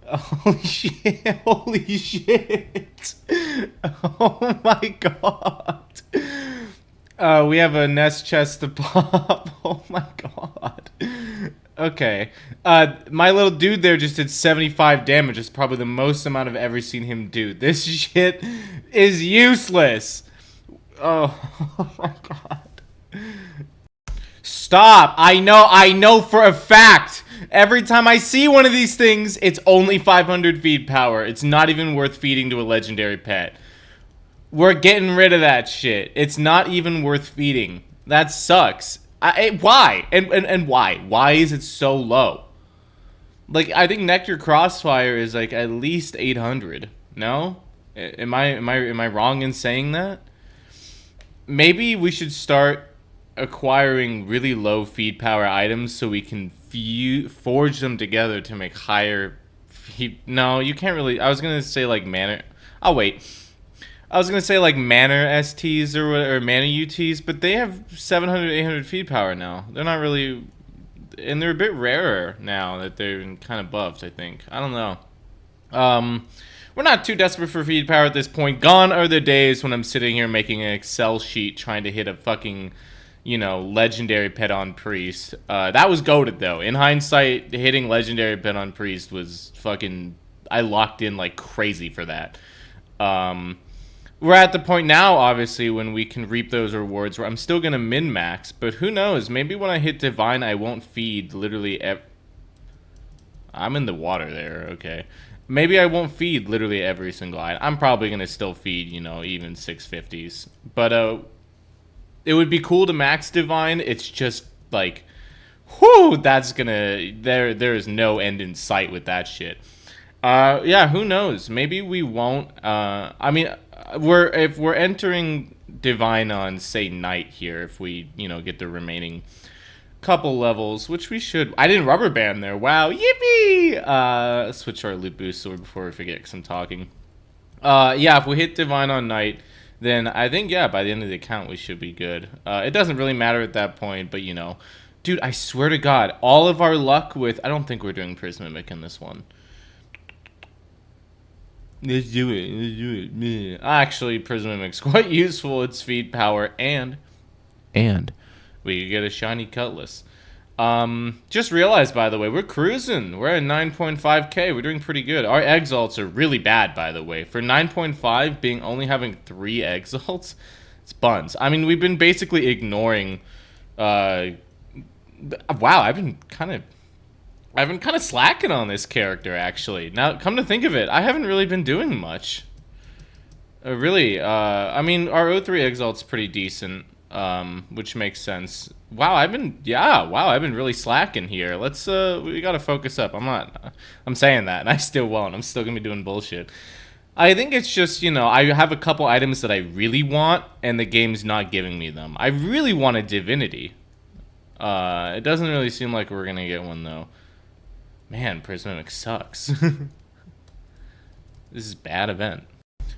Holy shit, holy shit. Oh my god. We have a nest chest to pop. Oh my god. Okay. My little dude there just did 75 damage. It's probably the most amount I've ever seen him do. This shit is useless. Oh my god. Stop! I know for a fact. Every time I see one of these things, it's only 500 feed power. It's not even worth feeding to a legendary pet. We're getting rid of that shit. It's not even worth feeding. That sucks. Why? And why? Why is it so low? Like, I think Nectar Crossfire is like at least 800. No? Am I wrong in saying that? Maybe we should start acquiring really low feed power items so we can forge them together to make higher feed. No, you can't really. I was gonna say like mana. I'll wait. I was gonna say like mana STs or mana UTs, but they have 700, 800 feed power now. They're not really, and they're a bit rarer now that they're kind of buffed. I think. I don't know. We're not too desperate for feed power at this point. Gone are the days when I'm sitting here making an Excel sheet trying to hit a fucking, you know, legendary pet on priest. That was goated though. In hindsight, hitting legendary pet on priest was fucking. I locked in like crazy for that. We're at the point now, obviously, when we can reap those rewards. Where I'm still gonna min max, but who knows? Maybe when I hit divine, I won't feed literally. I'm in the water there. Okay. Maybe I won't feed literally every single item. I'm probably going to still feed, you know, even 650s. But it would be cool to max divine. It's just like, whew, that's going to... There is no end in sight with that shit. Yeah, who knows? Maybe we won't... I mean, if we're entering divine on, say, night here, if we, you know, get the remaining... couple levels, which we should. I didn't rubber band there. Wow, yippee! Switch our loot boost sword before we forget, because I'm talking. Yeah, if we hit divine on night, then I think, yeah, by the end of the account, we should be good. It doesn't really matter at that point, but, you know. Dude, I swear to God, all of our luck with... I don't think we're doing Prismamic in this one. Let's do it. Let's do it. Actually, Prism Mimic's quite useful. Its speed, power, and we could get a shiny Cutlass. Just realized, by the way, we're cruising. We're at 9.5k. We're doing pretty good. Our exalts are really bad, by the way. For 9.5, being only having 3 exalts, it's buns. I mean, we've been basically ignoring. Wow, I've been kind of slacking on this character, actually. Now, come to think of it, I haven't really been doing much. Really, I mean, our O3 Exalt's pretty decent, which makes sense. Wow, I've been really slacking here. Let's, we gotta focus up. I'm saying that, and I still won't. I'm still gonna be doing bullshit. I think it's just, I have a couple items that I really want, and the game's not giving me them. I really want a Divinity. It doesn't really seem like we're gonna get one, though. Man, Prismatic sucks. This is a bad event.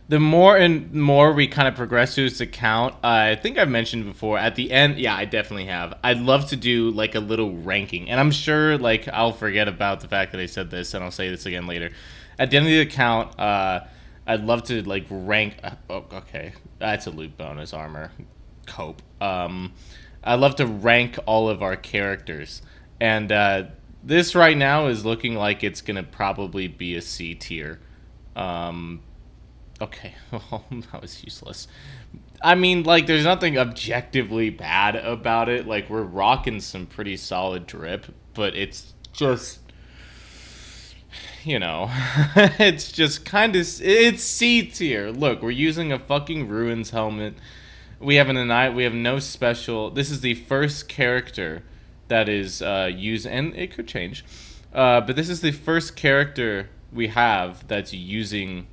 The more and more we kind of progress through this account, I think I've mentioned before, at the end, yeah, I definitely have. I'd love to do, like, a little ranking. And I'm sure, like, I'll forget about the fact that I said this, and I'll say this again later. At the end of the account, I'd love to, like, rank... Oh, okay. That's a loot bonus armor. Cope. I'd love to rank all of our characters. And, this right now is looking like it's gonna probably be a C tier. Okay, well, that was useless. I mean, like, there's nothing objectively bad about it. Like, we're rocking some pretty solid drip, but it's just, it's just kind of, it's C tier. Look, we're using a fucking Ruins helmet. We have no special. This is the first character that is used, and it could change, but this is the first character we have that's using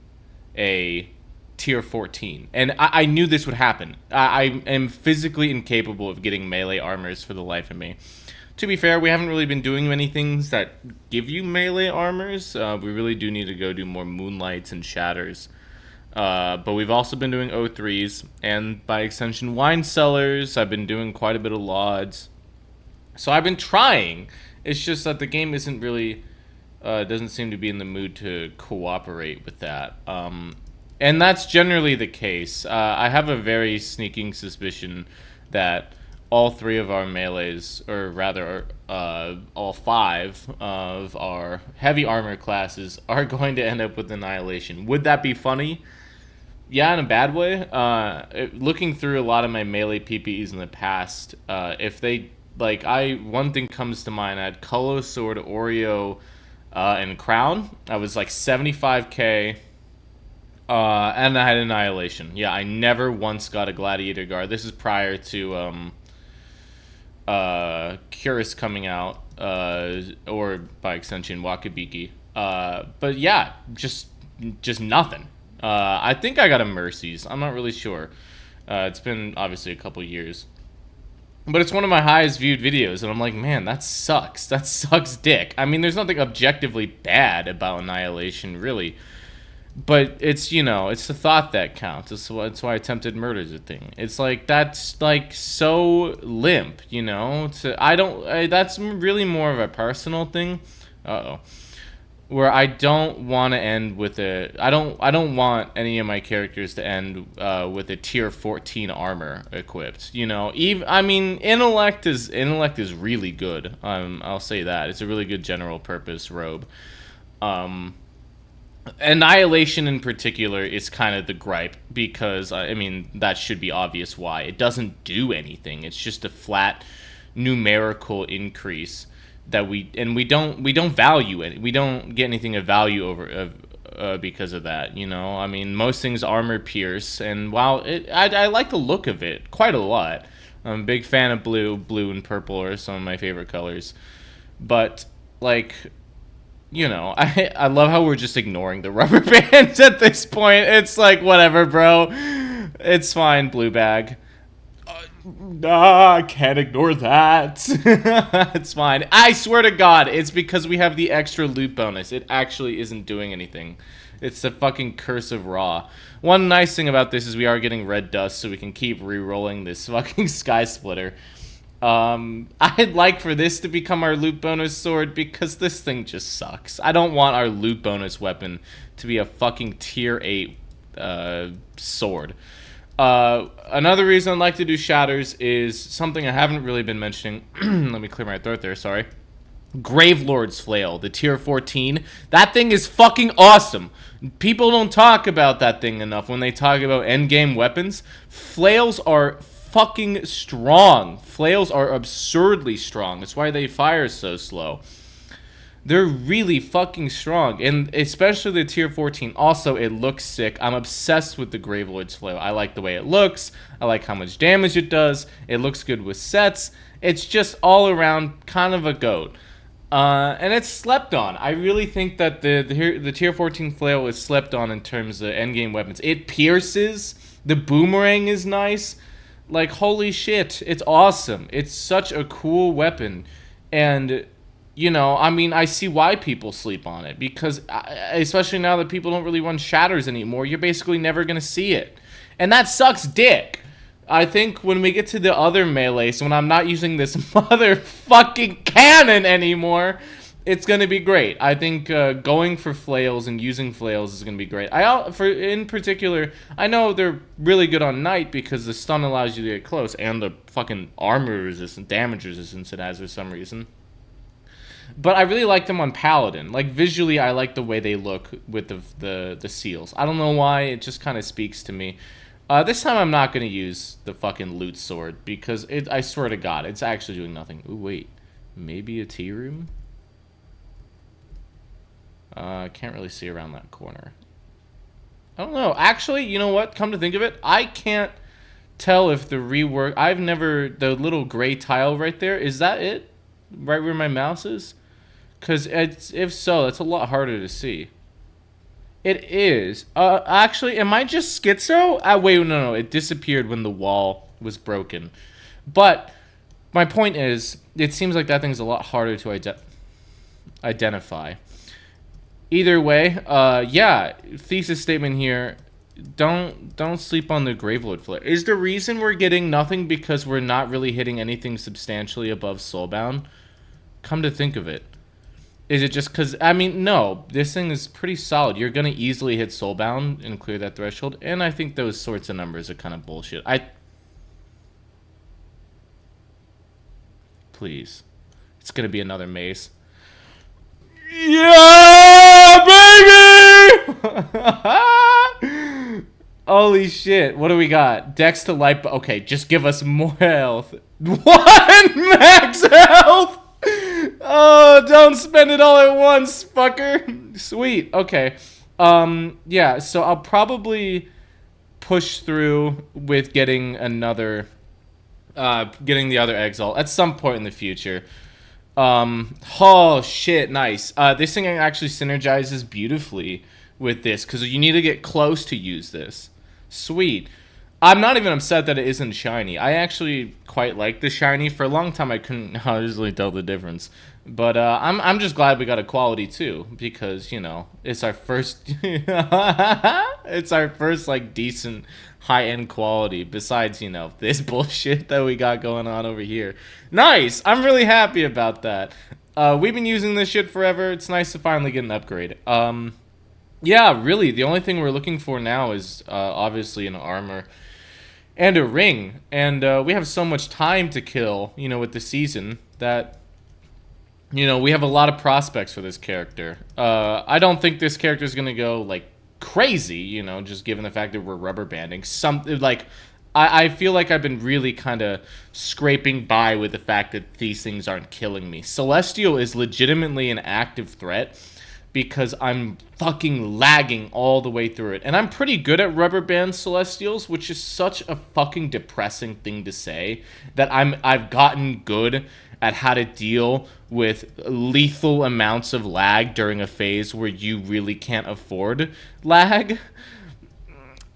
a tier 14, and I knew this would happen. I am physically incapable of getting melee armors for the life of me. To be fair, we haven't really been doing many things that give you melee armors. We really do need to go do more Moonlights and Shatters. But we've also been doing O3s, and by extension Wine Cellars. I've been doing quite a bit of Lauds. So I've been trying. It's just that the game isn't really, doesn't seem to be in the mood to cooperate with that. And that's generally the case. I have a very sneaking suspicion that all 3 of our melees, or rather, all 5 of our heavy armor classes are going to end up with Annihilation. Would that be funny? Yeah, in a bad way. Looking through a lot of my melee PPEs in the past, if they... Like, one thing comes to mind. I had Color Sword, Oreo, and Crown. I was like 75k, and I had Annihilation. Yeah, I never once got a Gladiator Guard. This is prior to Curus coming out, or by extension Wakabiki. But yeah, just nothing. I think I got a Mercies. I'm not really sure. It's been obviously a couple years. But it's one of my highest viewed videos, and I'm like, man, that sucks. That sucks dick. I mean, there's nothing objectively bad about Annihilation, really. But it's, it's the thought that counts. That's why attempted murder is a thing. It's like, that's, like, so limp, that's really more of a personal thing. Uh-oh. Where I don't want to end with I don't want any of my characters to end with a tier 14 armor equipped. I mean, intellect is really good. I'll say that it's a really good general purpose robe. Annihilation in particular is kind of the gripe, because I mean, that should be obvious why. It doesn't do anything. It's just a flat numerical increase that we don't value it. We don't get anything of value over because of that. I mean, most things armor pierce, and while I like the look of it quite a lot. I'm a big fan of blue and purple are some of my favorite colors, but like, I love how we're just ignoring the rubber bands at this point. It's like, whatever, bro, it's fine. Blue bag. I can't ignore that. It's fine. I swear to God, it's because we have the extra loot bonus. It actually isn't doing anything. It's the fucking curse of Raw. One nice thing about this is we are getting red dust, so we can keep re-rolling this fucking Sky Splitter. I'd like for this to become our loot bonus sword because this thing just sucks. I don't want our loot bonus weapon to be a fucking tier 8 sword. Another reason I'd like to do shatters is something I haven't really been mentioning. Let me clear my throat there, sorry. Gravelord's Flail, the tier 14. That thing is fucking awesome. People don't talk about that thing enough when they talk about endgame weapons. Flails are fucking strong. Flails are absurdly strong. That's why they fire so slow. They're really fucking strong, and especially the tier 14. Also, it looks sick. I'm obsessed with the Gravelord's Flail. I like the way it looks. I like how much damage it does. It looks good with sets. It's just all around kind of a goat. And it's slept on. I really think that the tier 14 flail is slept on in terms of endgame weapons. It pierces. The boomerang is nice. Like, holy shit. It's awesome. It's such a cool weapon. And, you know, I mean, I see why people sleep on it. Because, especially now that people don't really run shatters anymore, you're basically never going to see it. And that sucks dick. I think when we get to the other melees, when I'm not using this motherfucking cannon anymore, it's gonna be great. I think going for flails and using flails is gonna be great. In particular, I know they're really good on Knight because the stun allows you to get close, and the fucking armor resistance, damage resistance it has for some reason. But I really like them on Paladin. Like, visually, I like the way they look with the seals. I don't know why, it just kind of speaks to me. This time I'm not going to use the fucking loot sword because I swear to God, it's actually doing nothing. Ooh, wait. Maybe a tea room? I can't really see around that corner. I don't know. Actually, you know what? Come to think of it, I can't tell if the rework... the little gray tile right there, is that it? Right where my mouse is? Because if so, that's a lot harder to see. It is. Actually, am I just schizo? Wait, no, it disappeared when the wall was broken. But my point is, it seems like that thing's a lot harder to identify. Either way, yeah, thesis statement here, don't sleep on the Gravelord Flare. Is the reason we're getting nothing because we're not really hitting anything substantially above Soulbound? Come to think of it. Is it just because, I mean, no, this thing is pretty solid. You're going to easily hit Soulbound and clear that threshold, and I think those sorts of numbers are kind of bullshit. Please. It's going to be another mace. Yeah, baby! Holy shit, what do we got? Dex to light, okay, just give us more health. 1 max health! Oh, don't spend it all at once, fucker. Sweet. Okay. Yeah, so I'll probably push through with getting another getting the other exalt at some point in the future. Oh shit, nice. This thing actually synergizes beautifully with this cuz you need to get close to use this. Sweet. I'm not even upset that it isn't shiny. I actually quite like the shiny. For a long time, I couldn't honestly tell the difference. But I'm just glad we got a quality too, because you know it's our first, it's our first like decent high end quality. Besides this bullshit that we got going on over here. Nice. I'm really happy about that. We've been using this shit forever. It's nice to finally get an upgrade. Yeah, really. The only thing we're looking for now is obviously an armor and a ring, and we have so much time to kill, with the season that, we have a lot of prospects for this character. I don't think this character is gonna go like crazy, just given the fact that we're rubber banding. I feel like I've been really kind of scraping by with the fact that these things aren't killing me. Celestial is legitimately an active threat, because I'm fucking lagging all the way through it. And I'm pretty good at rubber band Celestials, which is such a fucking depressing thing to say, that I've gotten good at how to deal with lethal amounts of lag during a phase where you really can't afford lag.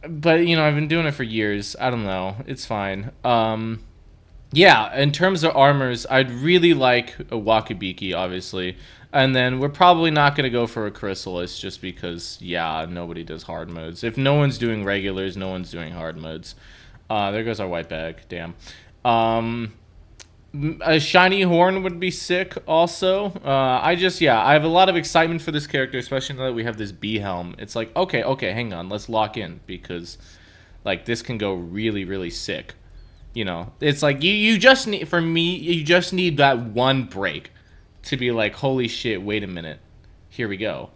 But, I've been doing it for years. I don't know. It's fine. Yeah, in terms of armors, I'd really like a Wakabiki, obviously. And then we're probably not going to go for a Chrysalis just because, yeah, nobody does hard modes. If no one's doing regulars, no one's doing hard modes. There goes our white bag. Damn. A shiny horn would be sick also. I have a lot of excitement for this character, especially now that we have this bee helm. It's like, okay, hang on, let's lock in, because like this can go really, really sick. You know, it's like you just need, for me, you just need that one break to be like, holy shit, wait a minute, here we go.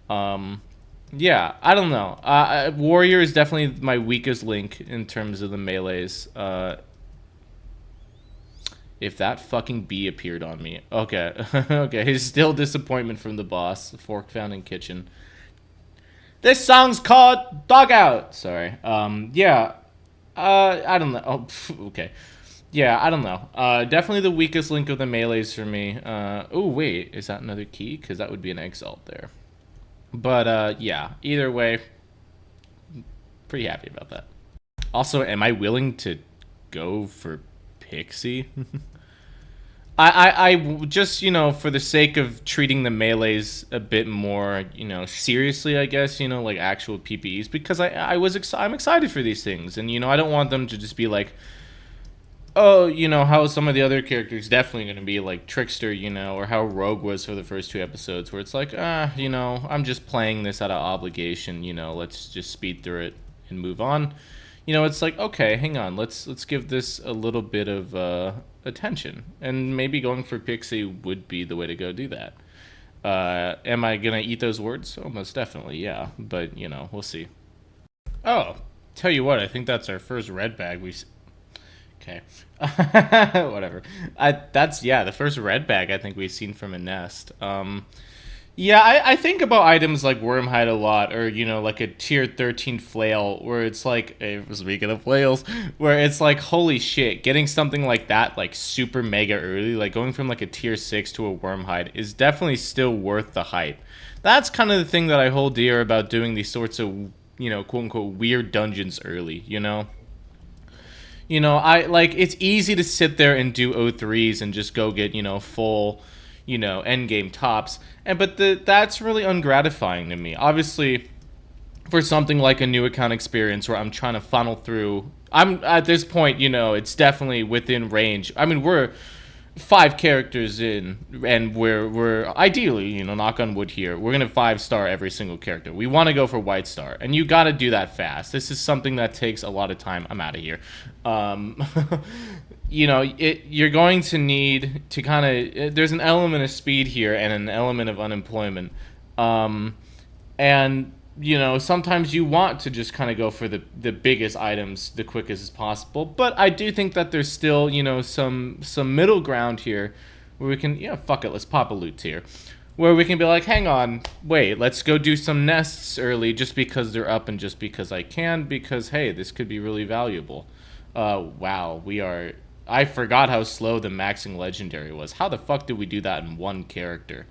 Yeah, I don't know. Warrior is definitely my weakest link in terms of the melees. If that fucking bee appeared on me. Okay. Okay, still disappointment from the boss. Fork found in kitchen. This song's called Dog Out. Sorry. Yeah. I don't know. Oh, okay. Yeah, I don't know. Definitely the weakest link of the melees for me. Oh, wait. Is that another key? Because that would be an exalt there. But, yeah. Either way, pretty happy about that. Also, am I willing to go for Pixie? I just, for the sake of treating the melees a bit more, seriously, I guess, like actual PPEs, because I'm excited for these things, and, I don't want them to just be like, oh, how some of the other characters definitely going to be like Trickster, or how Rogue was for the first 2 episodes, where it's like, I'm just playing this out of obligation, let's just speed through it and move on. It's like, okay, hang on, let's give this a little bit of attention, and maybe going for Pixie would be the way to go do that. Am I gonna eat those words? Almost definitely, yeah, but we'll see. Oh, tell you what, I think that's our first red bag okay. Whatever. That's the first red bag I think we've seen from a nest. Yeah, I think about items like Wormhide a lot, or, like a tier 13 flail, where it's like, speaking of flails, where it's like, holy shit, getting something like that, like, super mega early, like, going from, like, a tier 6 to a Wormhide is definitely still worth the hype. That's kind of the thing that I hold dear about doing these sorts of, quote-unquote, weird dungeons early, it's easy to sit there and do O3s and just go get, full, endgame tops. But that's really ungratifying to me. Obviously, for something like a new account experience where I'm trying to funnel through, I'm at this point, it's definitely within range. I mean, we're 5 characters in, and we're ideally, knock on wood here, we're gonna 5-star every single character. We want to go for white star, and you got to do that fast. This is something that takes a lot of time. I'm out of here. You're going to need to kind of, there's an element of speed here and an element of unemployment, and sometimes you want to just kind of go for the biggest items the quickest as possible. But I do think that there's still, some middle ground here where we can, fuck it, let's pop a loot tier. Where we can be like, hang on, wait, let's go do some nests early just because they're up and just because I can, because, hey, this could be really valuable. Wow, I forgot how slow the maxing legendary was. How the fuck did we do that in 1 character?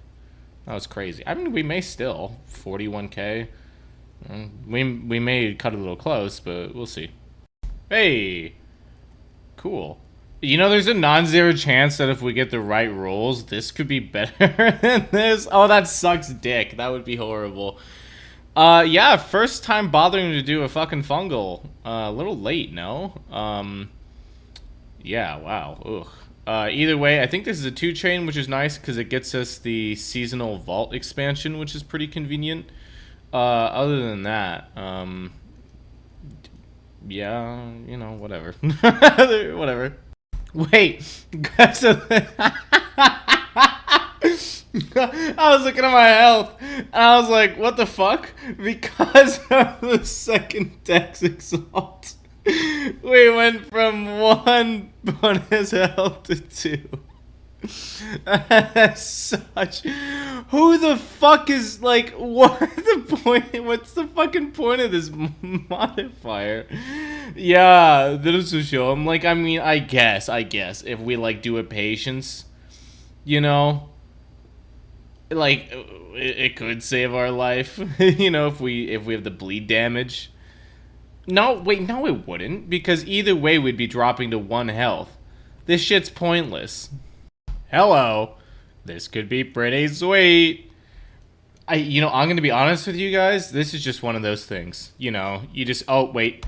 That was crazy. I mean, we may still. 41k. We may cut a little close, but we'll see. Hey! Cool. There's a non-zero chance that if we get the right rolls, this could be better than this. Oh, that sucks dick. That would be horrible. Yeah, first time bothering to do a fucking fungal. A little late, no? Yeah, wow. Ugh. Either way, I think this is a 2-chain, which is nice because it gets us the seasonal vault expansion, which is pretty convenient. Other than that, yeah, whatever. Whatever. Wait, I was looking at my health, and I was like, what the fuck? Because of the second dex exalt, we went from 1 bonus health to 2. That's such. Who the fuck is like? What's the fucking point of this modifier? Yeah, this will show. I'm like, I mean, I guess if we like do a patience, like it could save our life. If we have the bleed damage. No, wait, no, it wouldn't, because either way we'd be dropping to 1 health. This shit's pointless. Hello. This could be pretty sweet. I'm going to be honest with you guys. This is just one of those things. You just, oh, wait.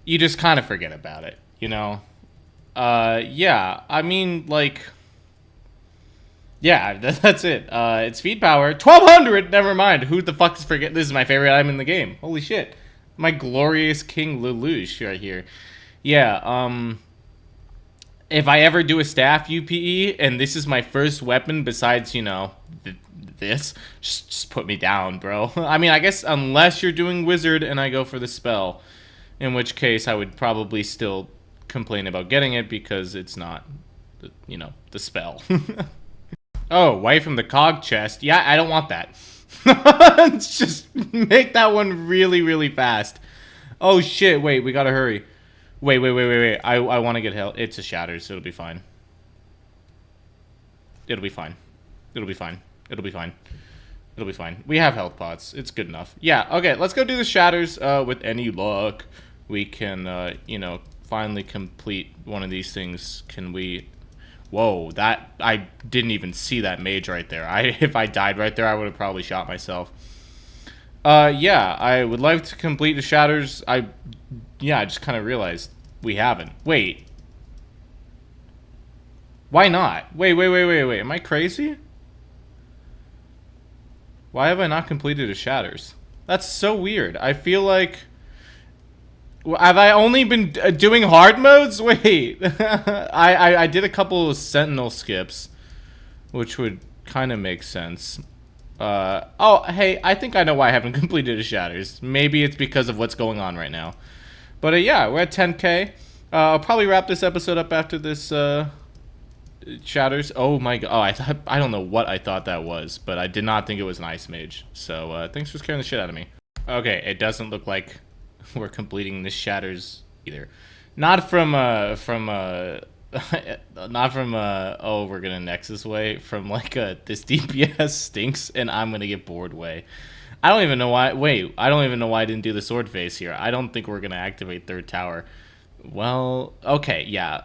You just kind of forget about it, Yeah, I mean, like... Yeah, that's it. It's speed power. 1200! Never mind. Who the fuck is forget? This is my favorite item in the game. Holy shit. My glorious King Lelouch right here. Yeah, if I ever do a staff UPE, and this is my first weapon besides, you know, this, just put me down, bro. I mean, I guess unless you're doing wizard and I go for the spell, in which case I would probably still complain about getting it because it's not, you know, the spell. Oh, away from the cog chest. Yeah, I don't want that. Let's just make that one really, really fast. Oh shit, wait, we gotta hurry. Wait. I want to get hell. It's a shatters. It'll be fine. It'll be fine. It'll be fine. It'll be fine. It'll be fine. We have health pots. It's good enough. Yeah, okay, let's go do the shatters. With any luck, we can, you know, finally complete one of these things. Can we... Whoa, that... I didn't even see that mage right there. If I died right there, I would have probably shot myself. Yeah, I would like to complete the shatters. Yeah, I just kind of realized we haven't. Wait. Why not? Wait. Am I crazy? Why have I not completed the shatters? That's so weird. I feel like... Have I only been doing hard modes? Wait. I did a couple of sentinel skips, which would kind of make sense. Oh, hey, I think I know why I haven't completed the shatters. Maybe it's because of what's going on right now. But yeah, we're at 10k. I'll probably wrap this episode up after this shatters. Oh my god. Oh, I don't know what I thought that was, but I did not think it was an ice mage. So thanks for scaring the shit out of me. Okay, it doesn't look like we're completing the shatters either. Not from not from oh, we're gonna Nexus way, from like this DPS stinks and I'm gonna get bored way. I don't even know why. Wait, I don't even know why I didn't do the sword face here. I don't think we're gonna activate third tower. Well, okay, yeah,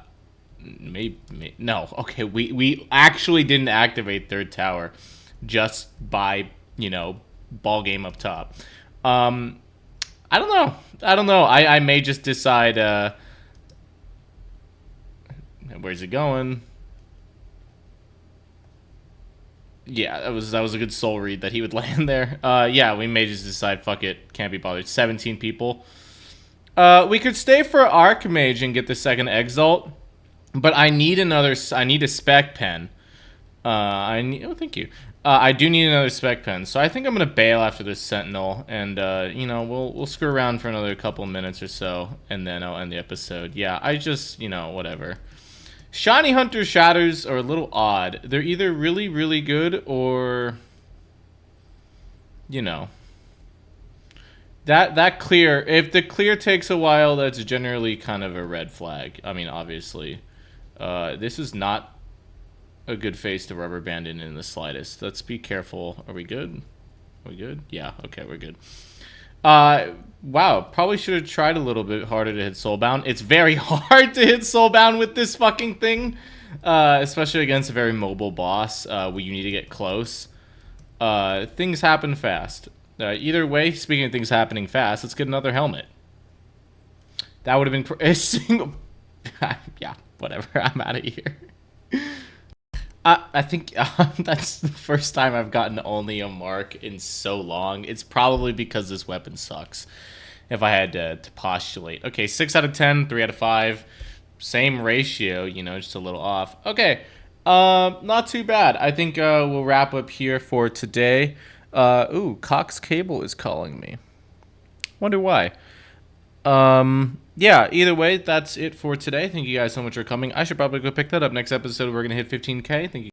maybe no. Okay, we actually didn't activate third tower, just by, you know, ball game up top. I don't know. I may just decide. Where's it going? Yeah, that was a good soul read that he would land there. Yeah, we may just decide, fuck it, can't be bothered. 17 people. We could stay for Archmage and get the second Exalt, but I need a spec pen. Oh, thank you. I do need another spec pen, so I think I'm gonna bail after this Sentinel, and you know, we'll screw around for another couple minutes or so, and then I'll end the episode. Yeah, I just, you know, whatever. Shiny Hunter Shatters are a little odd. They're either really, really good or, you know, that clear. If the clear takes a while, that's generally kind of a red flag. I mean, obviously, this is not a good face to rubber band in the slightest. Let's be careful. Are we good? Are we good? Yeah. Okay, we're good. Wow, probably should have tried a little bit harder to hit Soulbound. It's very hard to hit Soulbound with this fucking thing, especially against a very mobile boss, where you need to get close. Things happen fast. Either way, speaking of things happening fast, let's get another helmet. That would have been yeah, whatever, I'm out of here. I think that's the first time I've gotten only a mark in so long. It's probably because this weapon sucks, if I had to postulate. Okay, 6 out of 10, 3 out of 5. Same ratio, you know, just a little off. Okay, not too bad. I think we'll wrap up here for today. Ooh, Cox Cable is calling me. Wonder why. Yeah, either way, that's it for today. Thank you guys so much for coming. I should probably go pick that up. Next episode, we're going to hit 15K. Thank you.